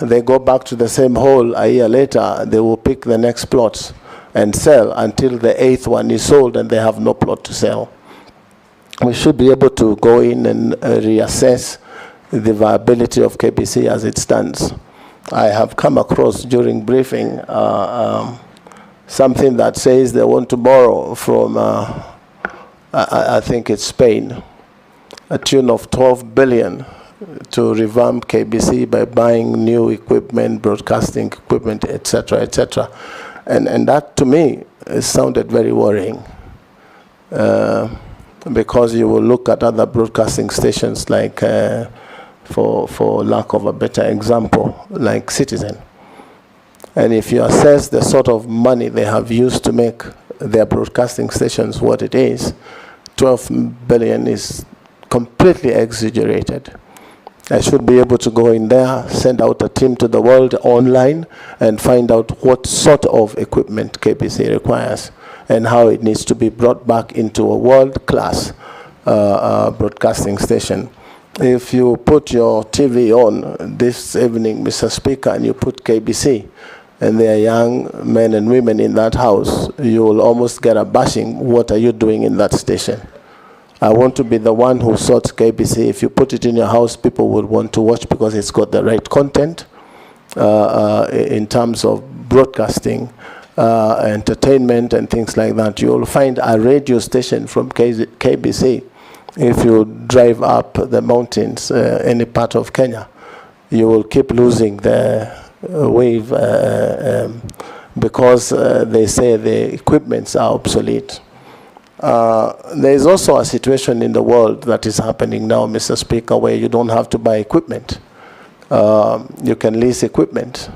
they go back to the same hole a year later. They will pick the next plots and sell until the 8th one is sold and they have no plot to sell. We should be able to go in and reassess the viability of KBC as it stands. I have come across during briefing something that says they want to borrow from, I think it's Spain, a tune of 12 billion to revamp KBC by buying new equipment, broadcasting equipment, etc., etc. And that, to me, sounded very worrying. because you will look at other broadcasting stations like, for lack of a better example, like Citizen. And if you assess the sort of money they have used to make their broadcasting stations what it is, 12 billion is completely exaggerated. I should be able to go in there, send out a team to the world online, and find out what sort of equipment KBC requires and how it needs to be brought back into a world-class broadcasting station. If you put your TV on this evening, Mr. Speaker, and you put KBC, and there are young men and women in that house, you will almost get a bashing. What are you doing in that station? I want to be the one who sorts KBC. If you put it in your house, people will want to watch because it's got the right content in terms of broadcasting, entertainment, and things like that. You'll find a radio station from KBC. If you drive up the mountains, any part of Kenya, you will keep losing the wave because they say the equipments are obsolete. There is also a situation in the world that is happening now, Mr. Speaker, where you don't have to buy equipment. You can lease equipment.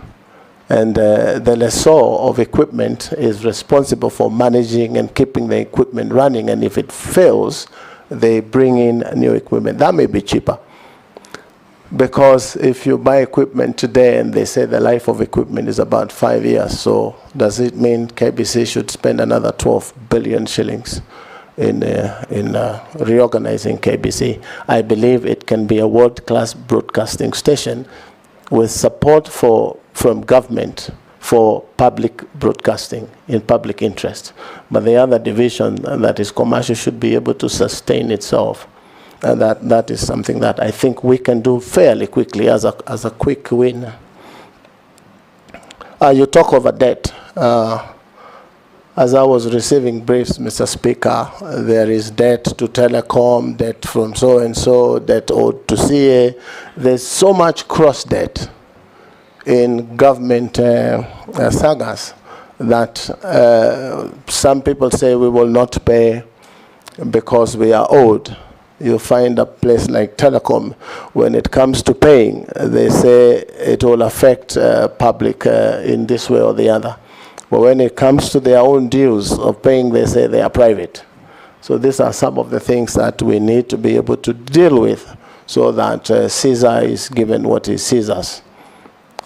And the lessor of equipment is responsible for managing and keeping the equipment running. And if it fails, they bring in new equipment. That may be cheaper. Because if you buy equipment today and they say the life of equipment is about 5 years, so does it mean KBC should spend another 12 billion shillings in reorganizing KBC? I believe it can be a world-class broadcasting station with support from government for public broadcasting in public interest. But the other division that is commercial should be able to sustain itself. And that is something that I think we can do fairly quickly as a quick win. You talk of a debt. As I was receiving briefs, Mr. Speaker, there is debt to Telecom, debt from so-and-so, debt owed to CA. There's so much cross-debt in government sagas that some people say we will not pay because we are owed. You find a place like Telecom, when it comes to paying, they say it will affect public in this way or the other. But when it comes to their own dues of paying, they say they are private. So these are some of the things that we need to be able to deal with so that Caesar is given what is Caesar's.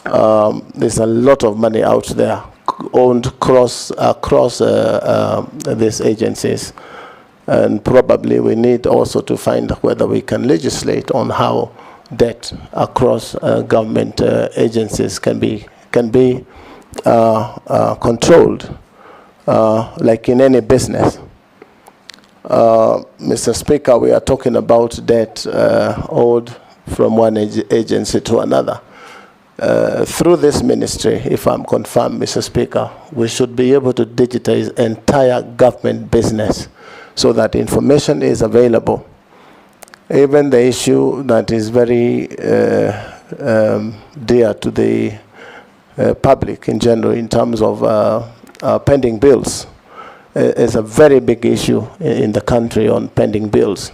There's a lot of money out there owned across these agencies. And probably we need also to find whether we can legislate on how debt across government agencies can be controlled, like in any business. Mr. Speaker, we are talking about debt owed from one agency to another. Through this ministry, if I'm confirmed, Mr. Speaker, we should be able to digitize entire government business so that information is available. Even the issue that is very dear to the public in general in terms of pending bills is a very big issue in the country on pending bills.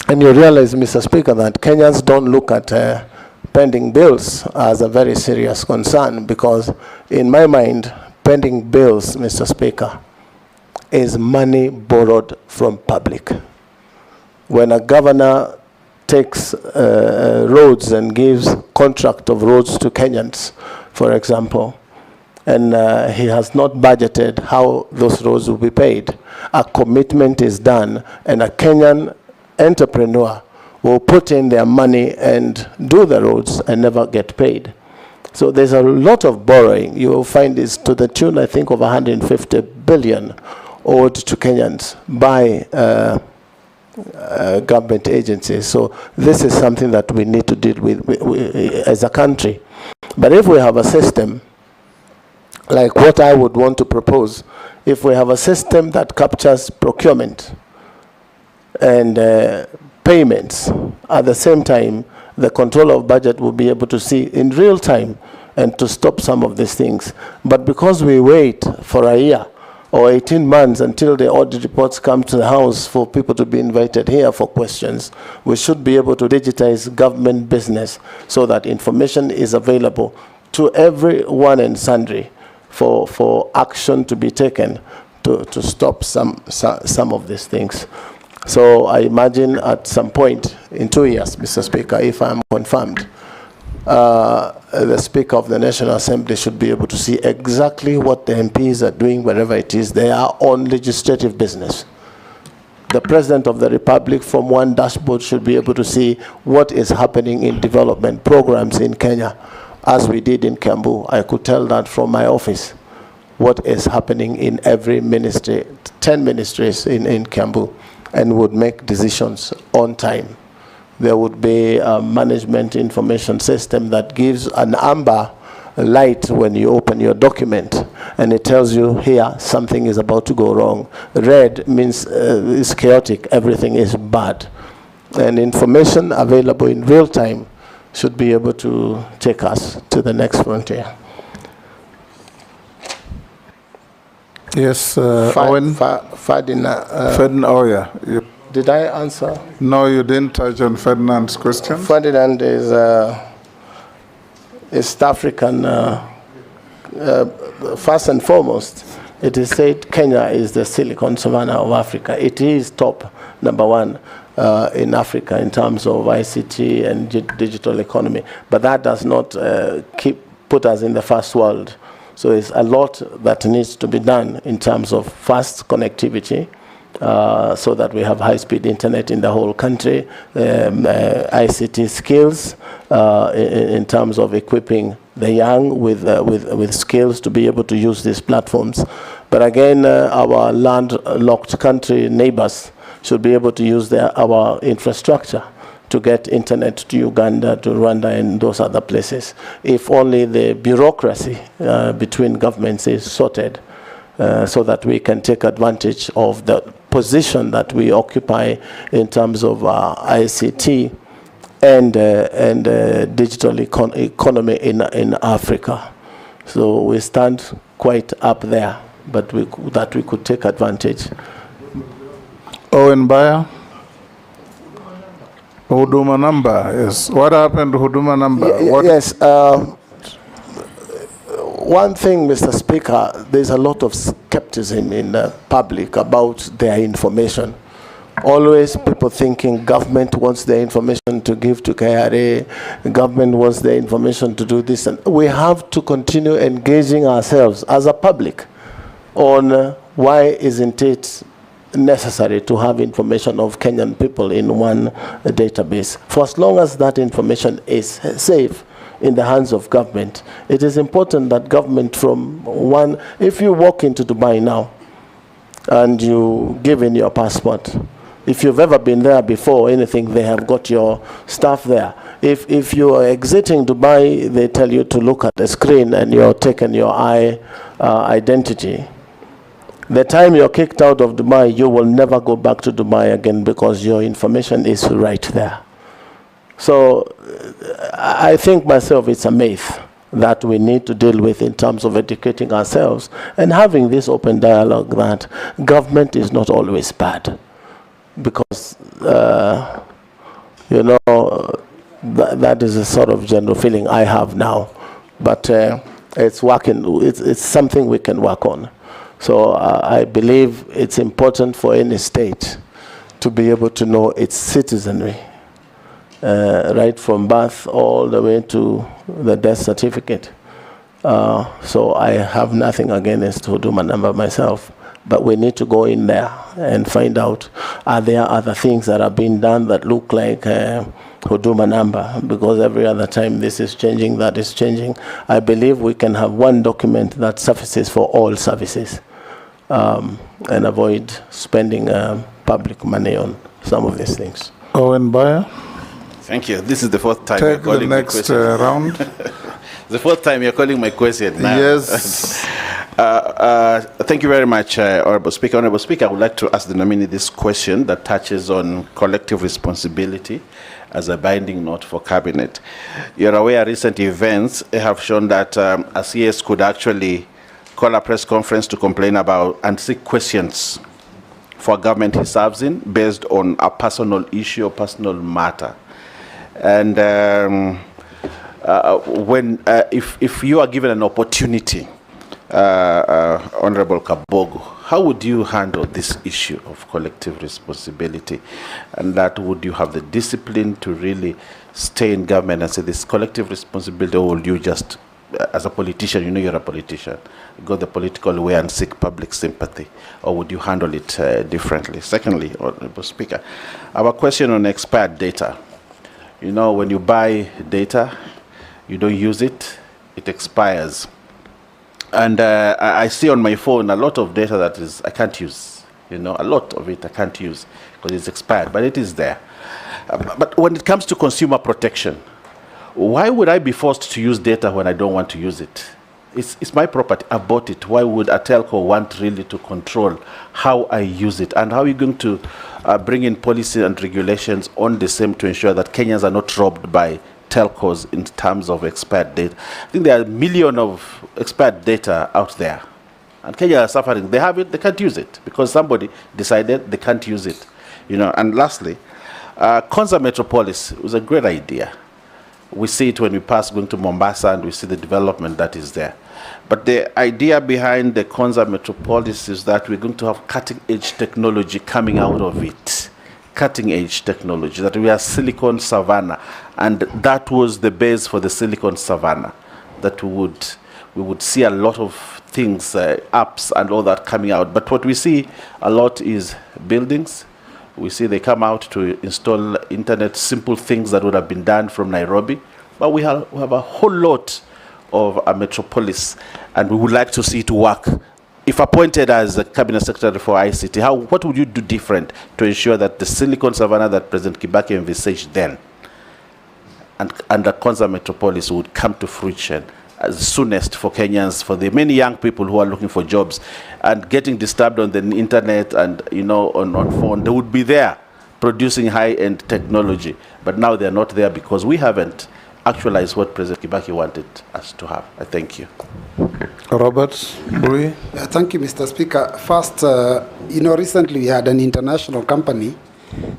And you realize, Mr. Speaker, that Kenyans don't look at pending bills as a very serious concern because, in my mind, pending bills, Mr. Speaker, is money borrowed from public. When a governor takes roads and gives contract of roads to Kenyans, for example, and he has not budgeted how those roads will be paid, a commitment is done, and a Kenyan entrepreneur will put in their money and do the roads and never get paid. So there's a lot of borrowing. You will find this to the tune, I think, of 150 billion owed to Kenyans by government agencies. So this is something that we need to deal with as a country. But if we have a system like what I would want to propose, if we have a system that captures procurement and payments at the same time, the controller of budget will be able to see in real time and to stop some of these things. But because we wait for a year or 18 months until the audit reports come to the House for people to be invited here for questions. We should be able to digitize government business so that information is available to everyone and sundry for action to be taken to stop some of these things. So I imagine at some point in 2 years, Mr. Speaker, if I'm confirmed, the Speaker of the National Assembly should be able to see exactly what the MPs are doing wherever it is they are on legislative business. The President of the Republic from one dashboard should be able to see what is happening in development programs in Kenya, as we did in Kiambu. I could tell that from my office, what is happening in every ministry, 10 ministries in Kiambu, and would make decisions on time. There would be a management information system that gives an amber light when you open your document, and it tells you here something is about to go wrong. Red means it's chaotic, everything is bad. And information available in real time should be able to take us to the next frontier. Yes, Owen. Ferdinand, oh yeah. Did I answer? No, you didn't touch on Ferdinand's question. Ferdinand is East African, first and foremost. It is said Kenya is the Silicon Savannah of Africa. It is top #1 in Africa in terms of ICT and digital economy. But that does not put us in the first world. So it's a lot that needs to be done in terms of fast connectivity, so that we have high-speed internet in the whole country, ICT skills in terms of equipping the young with skills to be able to use these platforms. But again, our landlocked country neighbors should be able to use our infrastructure to get internet to Uganda, to Rwanda, and those other places. If only the bureaucracy between governments is sorted, so that we can take advantage of the position that we occupy in terms of ICT and digital economy in Africa. So we stand quite up there, but that we could take advantage. Owen Bayer. Huduma number, yes. What happened to Huduma number? Yes. One thing, Mr. Speaker, there's a lot of skepticism in the public about their information. Always people thinking government wants their information to give to KRA, government wants their information to do this. And we have to continue engaging ourselves as a public on why isn't it necessary to have information of Kenyan people in one database. For as long as that information is safe in the hands of government, it is important that government if you walk into Dubai now and you give in your passport, if you've ever been there before, anything, they have got your stuff there. If you are exiting Dubai, they tell you to look at the screen and you're taking your identity. The time you're kicked out of Dubai, you will never go back to Dubai again because your information is right there. So I think myself it's a myth that we need to deal with in terms of educating ourselves and having this open dialogue that government is not always bad. Because, that is a sort of general feeling I have now. But it's something we can work on. So I believe it's important for any state to be able to know its citizenry, right from birth all the way to the death certificate. So I have nothing against Huduma number myself, but we need to go in there and find out, are there other things that are being done that look like Huduma number? Because every other time this is changing, that is changing. I believe we can have one document that suffices for all services. And avoid spending public money on some of these things. Owen Bayer. Thank you. This is the fourth time Take you're calling the next round. The fourth time you're calling my question now. Yes. Thank you very much, Honorable Speaker. Honorable Speaker, I would like to ask the nominee this question that touches on collective responsibility as a binding note for Cabinet. You're aware recent events have shown that a CS could actually call a press conference to complain about and seek questions for a government he serves in based on a personal issue or personal matter. And if you are given an opportunity, Honorable Kabogo, how would you handle this issue of collective responsibility? And that would you have the discipline to really stay in government and say this collective responsibility, or will you just, as a politician, you know you're a politician, go the political way and seek public sympathy, or would you handle it differently? Secondly, Honorable Speaker, our question on expired data. You know, when you buy data, you don't use it, it expires. And I see on my phone a lot of data that I can't use. You know, a lot of it I can't use because it's expired, but it is there. But when it comes to consumer protection, why would I be forced to use data when I don't want to use it? It's my property. I bought it. Why would a telco want really to control how I use it? And how are you going to bring in policy and regulations on the same to ensure that Kenyans are not robbed by telcos in terms of expired data? I think there are millions of expired data out there. And Kenya are suffering. They have it, they can't use it because somebody decided they can't use it. You know, and lastly, Konza Metropolis was a great idea. We see it when we pass going to Mombasa and we see the development that is there. But the idea behind the Konza Metropolis is that we're going to have cutting-edge technology coming out of it. Cutting-edge technology, that we are Silicon Savannah. And that was the base for the Silicon Savannah, that we would see a lot of things, apps and all that coming out. But what we see a lot is buildings. We see they come out to install internet, simple things that would have been done from Nairobi. But we have a whole lot of a metropolis, and we would like to see it work. If appointed as a cabinet secretary for ICT, what would you do different to ensure that the Silicon Savannah that President Kibaki envisaged then and the Konza Metropolis would come to fruition as soonest for Kenyans, for the many young people who are looking for jobs and getting disturbed on the internet and, you know, on phone? They would be there producing high-end technology, but now they're not there because we haven't actualized what President Kibaki wanted us to have. I thank you. Robert Bui. Thank you, Mr. Speaker. First, you know, recently we had an international company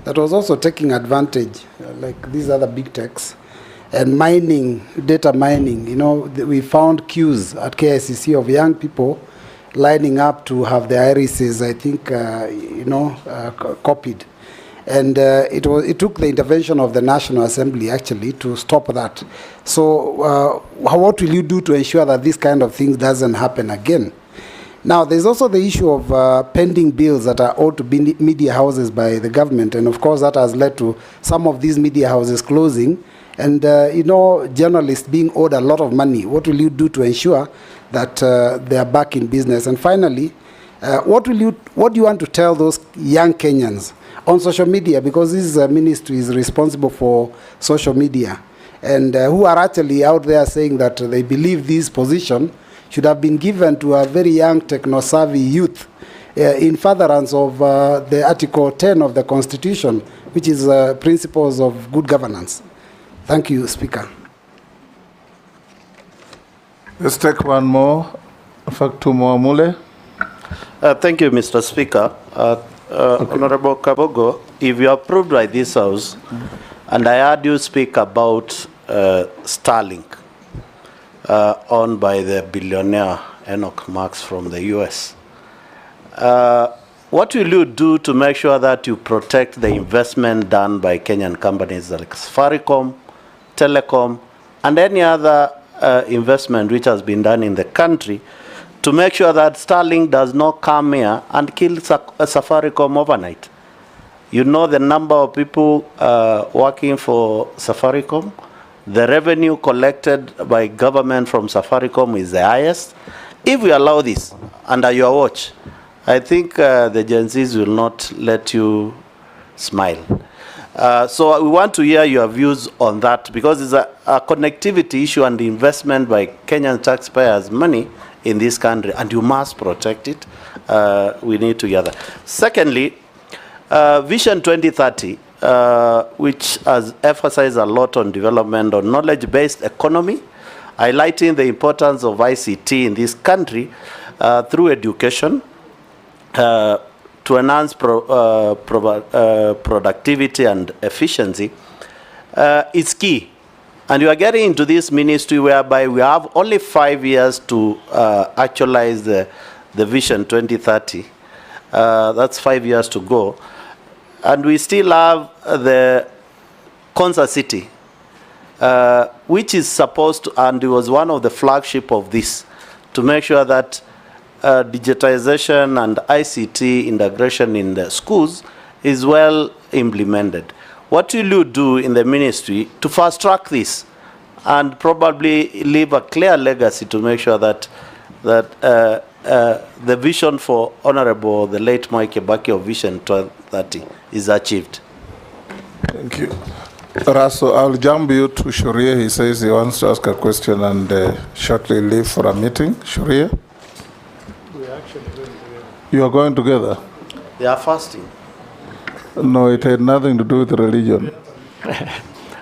that was also taking advantage, like these other big techs, and mining, data mining. You know, we found queues at KICC of young people lining up to have their irises, I think, copied. And it took the intervention of the National Assembly, actually, to stop that. So what will you do to ensure that this kind of thing doesn't happen again? Now, there's also the issue of pending bills that are owed to media houses by the government. And, of course, that has led to some of these media houses closing and, journalists being owed a lot of money. What will you do to ensure that they are back in business? And finally, what do you want to tell those young Kenyans on social media, because this ministry is responsible for social media, and who are actually out there saying that they believe this position should have been given to a very young techno-savvy youth in furtherance of the Article 10 of the Constitution, which is principles of good governance. Thank you, Speaker. Let's take one more. In fact, two more. Mule. Thank you, Mr. Speaker. Honorable Kabogo, if you are approved by this House, and I heard you speak about Starlink, owned by the billionaire Enoch Marx from the US, what will you do to make sure that you protect the investment done by Kenyan companies like Safaricom, Telecom, and any other investment which has been done in the country, to make sure that Starlink does not come here and kill Safaricom overnight? You know the number of people working for Safaricom. The revenue collected by government from Safaricom is the highest. If we allow this under your watch, I think the Gen Zs will not let you smile. So we want to hear your views on that, because it's a connectivity issue and investment by Kenyan taxpayers' money in this country, and you must protect it. We need to gather. Secondly, Vision 2030, which has emphasized a lot on development on knowledge-based economy, highlighting the importance of ICT in this country. through education to enhance productivity and efficiency is key. And we are getting into this ministry whereby we have only 5 years to actualize the Vision 2030. That's 5 years to go. And we still have the Concert City, which is supposed to, and it was one of the flagship of this, to make sure that digitization and ICT integration in the schools is well implemented. What will you do in the ministry to fast track this and probably leave a clear legacy to make sure that the vision for Honorable the late Mwai Kibaki of Vision 2030 is achieved? Thank you. Raso, I'll jump you to Shuria. He says he wants to ask a question and shortly leave for a meeting. Shuria? We're actually going together. You are going together? They are fasting. No, it had nothing to do with religion.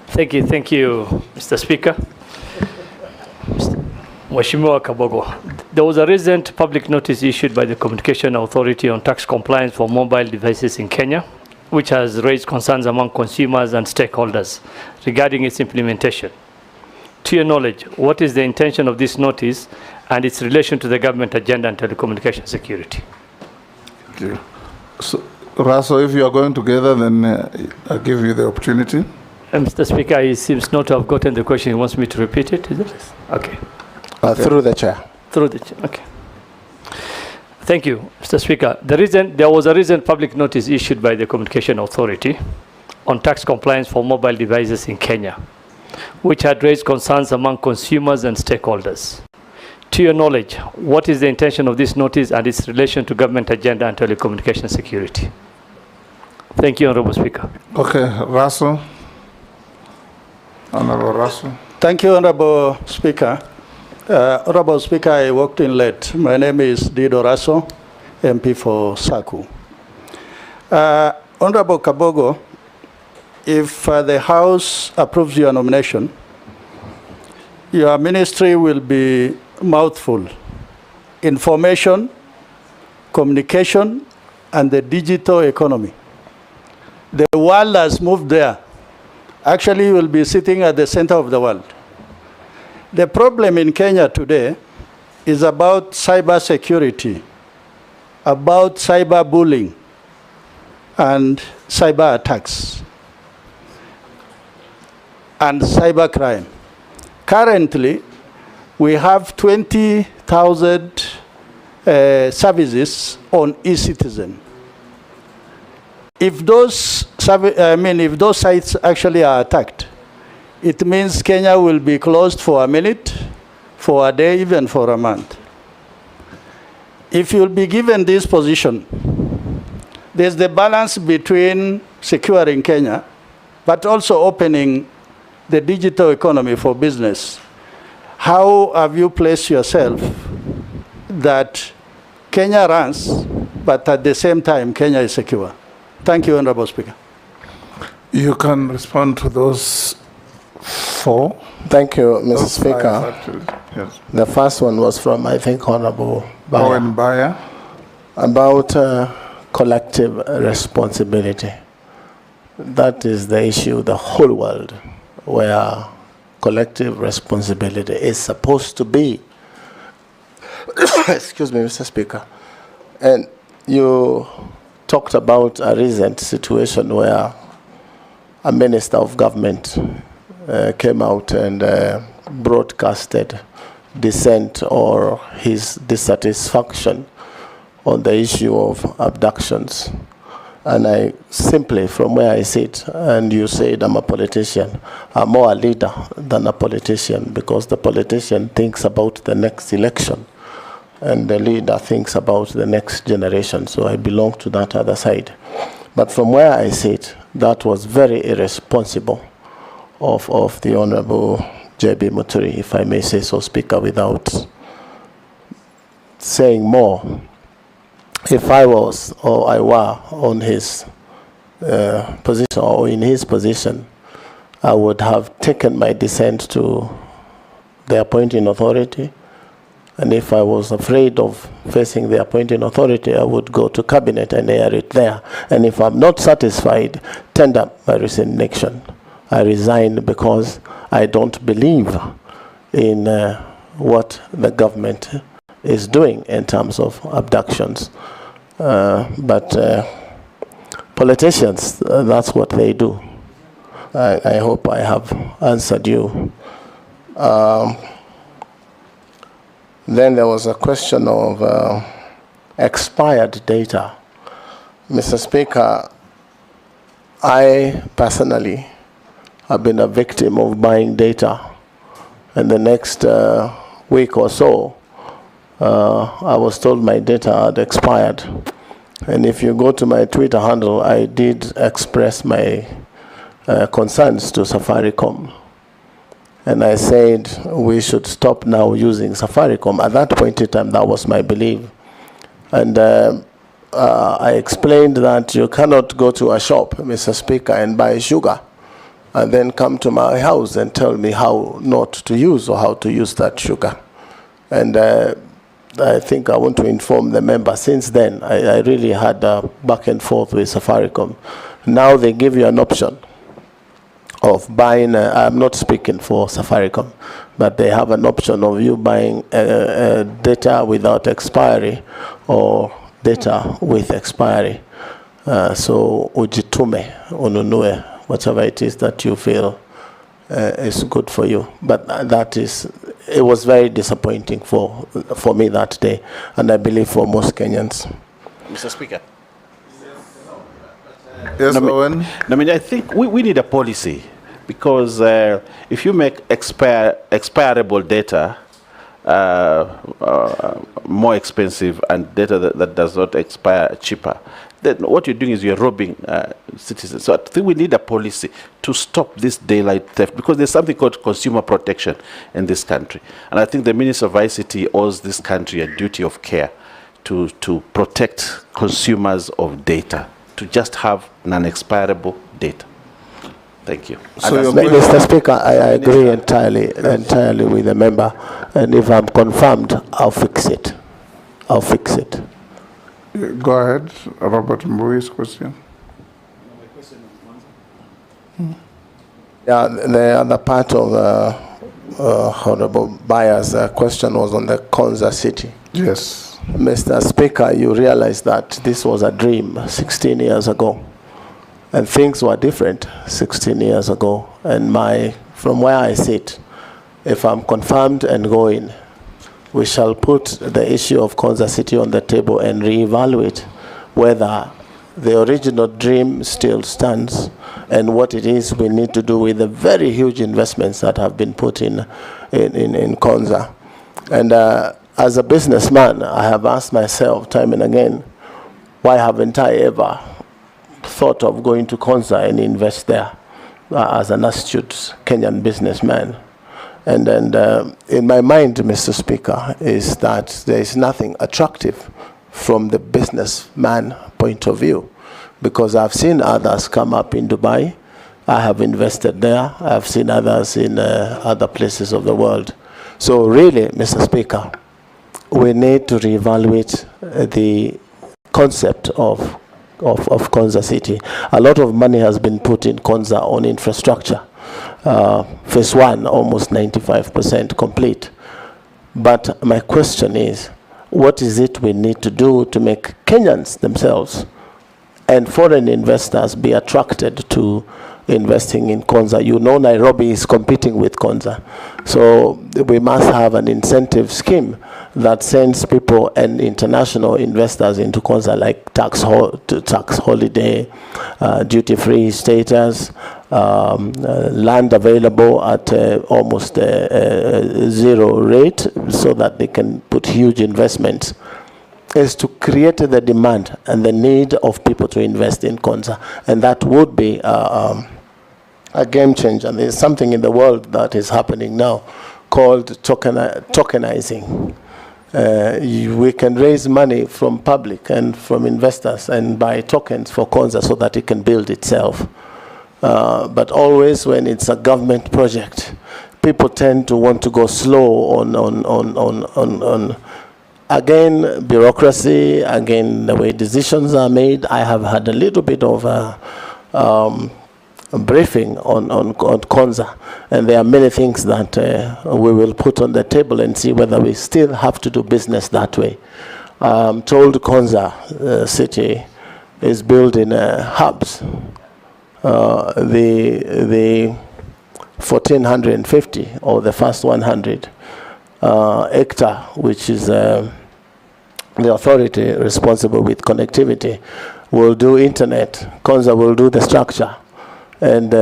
Thank you, Mr. Speaker. Mheshimiwa Kabogo, there was a recent public notice issued by the Communication Authority on tax compliance for mobile devices in Kenya, which has raised concerns among consumers and stakeholders regarding its implementation. To your knowledge, what is the intention of this notice and its relation to the government agenda on telecommunication security? Thank you. So, Raso, if you are going together, then I'll give you the opportunity. Mr. Speaker, he seems not to have gotten the question. He wants me to repeat it, is it? Okay. Through the chair. Through the chair, okay. Thank you, Mr. Speaker. There was a recent public notice issued by the Communication Authority on tax compliance for mobile devices in Kenya, which had raised concerns among consumers and stakeholders. To your knowledge, what is the intention of this notice and its relation to government agenda and telecommunication security? Thank you, Honorable Speaker. Okay, Raso. Honorable Raso. Thank you, Honorable Speaker. Honorable Speaker, I walked in late. My name is Dido Raso, MP for Saku. Honorable Kabogo, if the House approves your nomination, your ministry will be mouthful: information, communication, and the digital economy. The world has moved there. Actually, you will be sitting at the center of the world. The problem in Kenya today is about cyber security, about cyber bullying, and cyber attacks, and cyber crime. Currently, we have 20,000 services on eCitizen. If those sites actually are attacked, it means Kenya will be closed for a minute, for a day, even for a month. If you'll be given this position, there's the balance between securing Kenya, but also opening the digital economy for business. How have you placed yourself that Kenya runs, but at the same time, Kenya is secure? Thank you, Honorable Speaker. You can respond to those four. Thank you, Mr. Speaker. Yes. The first one was from, I think, Honorable Owen Bayer. About collective responsibility. That is the issue, the whole world, where collective responsibility is supposed to be. Excuse me, Mr. Speaker. And you talked about a recent situation where a minister of government came out and broadcasted dissent or his dissatisfaction on the issue of abductions. And I simply, from where I sit, and you said I'm a politician, I'm more a leader than a politician, because the politician thinks about the next election and the leader thinks about the next generation. So I belong to that other side. But from where I sit, that was very irresponsible of the Honorable J.B. Muturi, if I may say so, Speaker, without saying more. If I was or I were on his position or in his position, I would have taken my dissent to the appointing authority And if I was afraid of facing the appointing authority, I would go to cabinet and air it there. And if I'm not satisfied, tender my resignation. I resign because I don't believe in what the government is doing in terms of abductions. But politicians, that's what they do. I hope I have answered you. Then there was a question of expired data. Mr. Speaker, I personally have been a victim of buying data. And the next week or so, I was told my data had expired. And if you go to my Twitter handle, I did express my concerns to Safaricom. And I said we should stop now using Safaricom. At that point in time, that was my belief. And I explained that you cannot go to a shop, Mr. Speaker, and buy sugar, and then come to my house and tell me how not to use or how to use that sugar. And I think I want to inform the member, since then, I really had a back and forth with Safaricom. Now they give you an option of buying, I'm not speaking for Safaricom, but they have an option of you buying data without expiry or data with expiry. So ujitume, ununue, whatever it is that you feel is good for you. But that is, it was very disappointing for me that day, and I believe for most Kenyans. Mr. Speaker. Yes, Owen? I mean, I think we need a policy, because if you make expirable data more expensive and data that does not expire cheaper, then what you're doing is you're robbing citizens. So I think we need a policy to stop this daylight theft, because there's something called consumer protection in this country. And I think the Minister of ICT owes this country a duty of care to protect consumers of data, to just have non-expirable data. Thank you. So Mr. Speaker, I agree entirely with the member, and if I'm confirmed, I'll fix it. I'll fix it. Go ahead, Robert Mbui's question. Yeah, the other part of Honorable Bayer's question was on the Konza city. Yes. Mr. Speaker, you realize that this was a dream 16 years ago. And things were different 16 years ago. And from where I sit, if I'm confirmed and going, we shall put the issue of Konza City on the table and reevaluate whether the original dream still stands and what it is we need to do with the very huge investments that have been put in Konza. And as a businessman, I have asked myself time and again, why haven't I ever thought of going to Konza and invest there as an astute Kenyan businessman? And in my mind, Mr. Speaker, is that there is nothing attractive from the businessman point of view, because I've seen others come up in Dubai. I have invested there. I've seen others in other places of the world. So really, Mr. Speaker, we need to reevaluate the concept of Konza City. A lot of money has been put in Konza on infrastructure. Phase 1, almost 95% complete. But my question is, what is it we need to do to make Kenyans themselves and foreign investors be attracted to investing in Konza? You know, Nairobi is competing with Konza. So we must have an incentive scheme that sends people and international investors into Konza, like tax holiday, duty-free status, land available at almost zero rate, so that they can put huge investments, is to create the demand and the need of people to invest in Konza. And that would be a game changer. There's something in the world that is happening now called tokenizing. We can raise money from public and from investors and buy tokens for Konza so that it can build itself. But always when it's a government project, people tend to want to go slow on again, bureaucracy, again, the way decisions are made. I have had a little bit of a briefing on Konza, and there are many things that we will put on the table and see whether we still have to do business that way. I'm told Konza city is building hubs. The 1450 or the first 100 hectare, which is the authority responsible with connectivity, will do internet. Konza will do the structure, and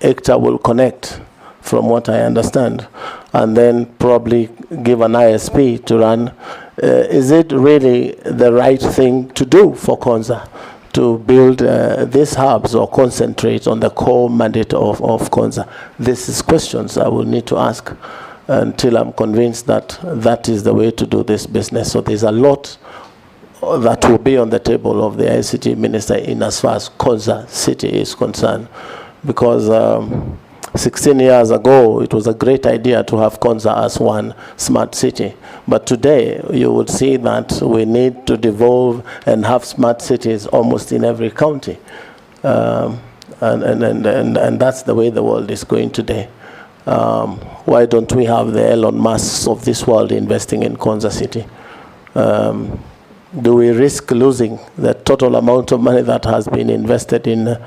hectare will connect, from what I understand, and then probably give an ISP to run. Is it really the right thing to do for Konza to build these hubs or concentrate on the core mandate of Konza? This is questions I will need to ask until I'm convinced that that is the way to do this business. So there's a lot that will be on the table of the ICT minister in as far as Konza city is concerned, because 16 years ago it was a great idea to have Konza as one smart city, but today you would see that we need to devolve and have smart cities almost in every county, and that's the way the world is going today. Why don't we have the Elon Musks of this world investing in Konza city? Do we risk losing the total amount of money that has been invested in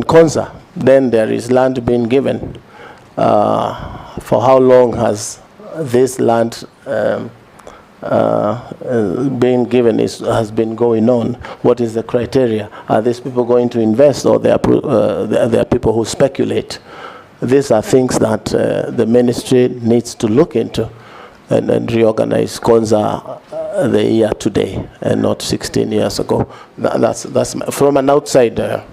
Konza? Then there is land being given. For how long has this land being given has been going on? What is the criteria? Are these people going to invest, or they are people who speculate? These are things that the ministry needs to look into and reorganize Konza the year today and not 16 years ago. That's from an outsider's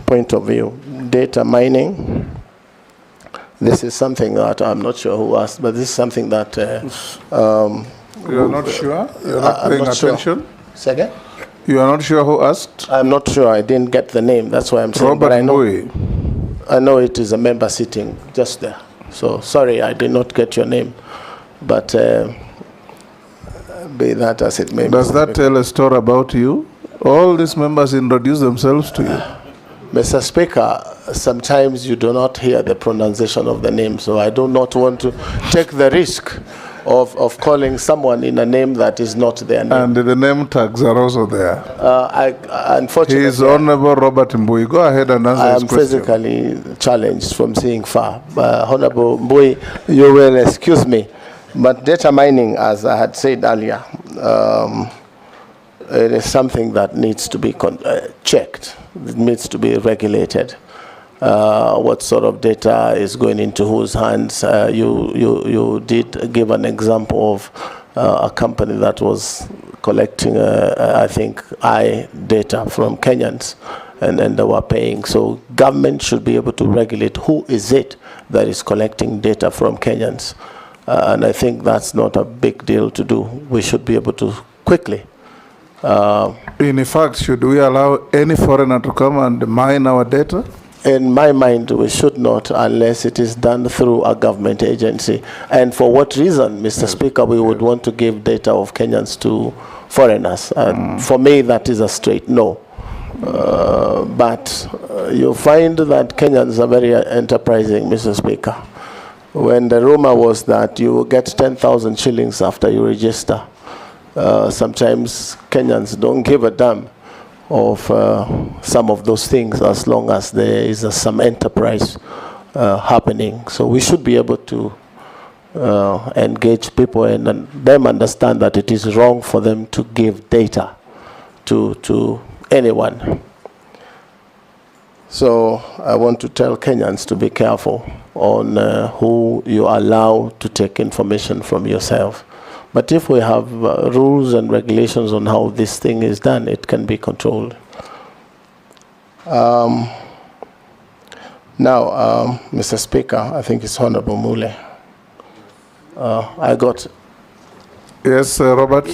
point of view. Data mining. This is something that I'm not sure who asked, but this is something that you're not sure. You're not paying attention. Sure. Second. You are not sure who asked? I'm not sure. I didn't get the name. That's why I'm saying. Robert but I know. Mbui. I know it is a member sitting just there. So sorry, I did not get your name. But be that as it may. Does that tell a story about you? All these members introduce themselves to you. Mr. Speaker, sometimes you do not hear the pronunciation of the name, so I do not want to take the risk of calling someone in a name that is not their name. And the name tags are also there. Unfortunately, he is Honorable Robert Mbui. Go ahead and answer his question. I am physically challenged from seeing far. Honorable Mbui, you will excuse me, but data mining, as I had said earlier, it is something that needs to be checked. It needs to be regulated. What sort of data is going into whose hands? You did give an example of a company that was collecting, I think, data from Kenyans, and they were paying. So government should be able to regulate who is it that is collecting data from Kenyans. And I think that's not a big deal to do. We should be able to quickly. In fact, should we allow any foreigner to come and mine our data? In my mind, we should not, unless it is done through a government agency. And for what reason, Mr. Speaker, we would want to give data of Kenyans to foreigners? For me, that is a straight no. But you find that Kenyans are very enterprising, Mr. Speaker. When the rumor was that you get 10,000 shillings after you register, sometimes Kenyans don't give a damn of some of those things, as long as there is some enterprise happening. So we should be able to engage people and them understand that it is wrong for them to give data to anyone. So I want to tell Kenyans to be careful on who you allow to take information from yourself. But if we have rules and regulations on how this thing is done, it can be controlled. Now, Mr. Speaker, I think it's Honorable Mule. I got... Yes, Robert.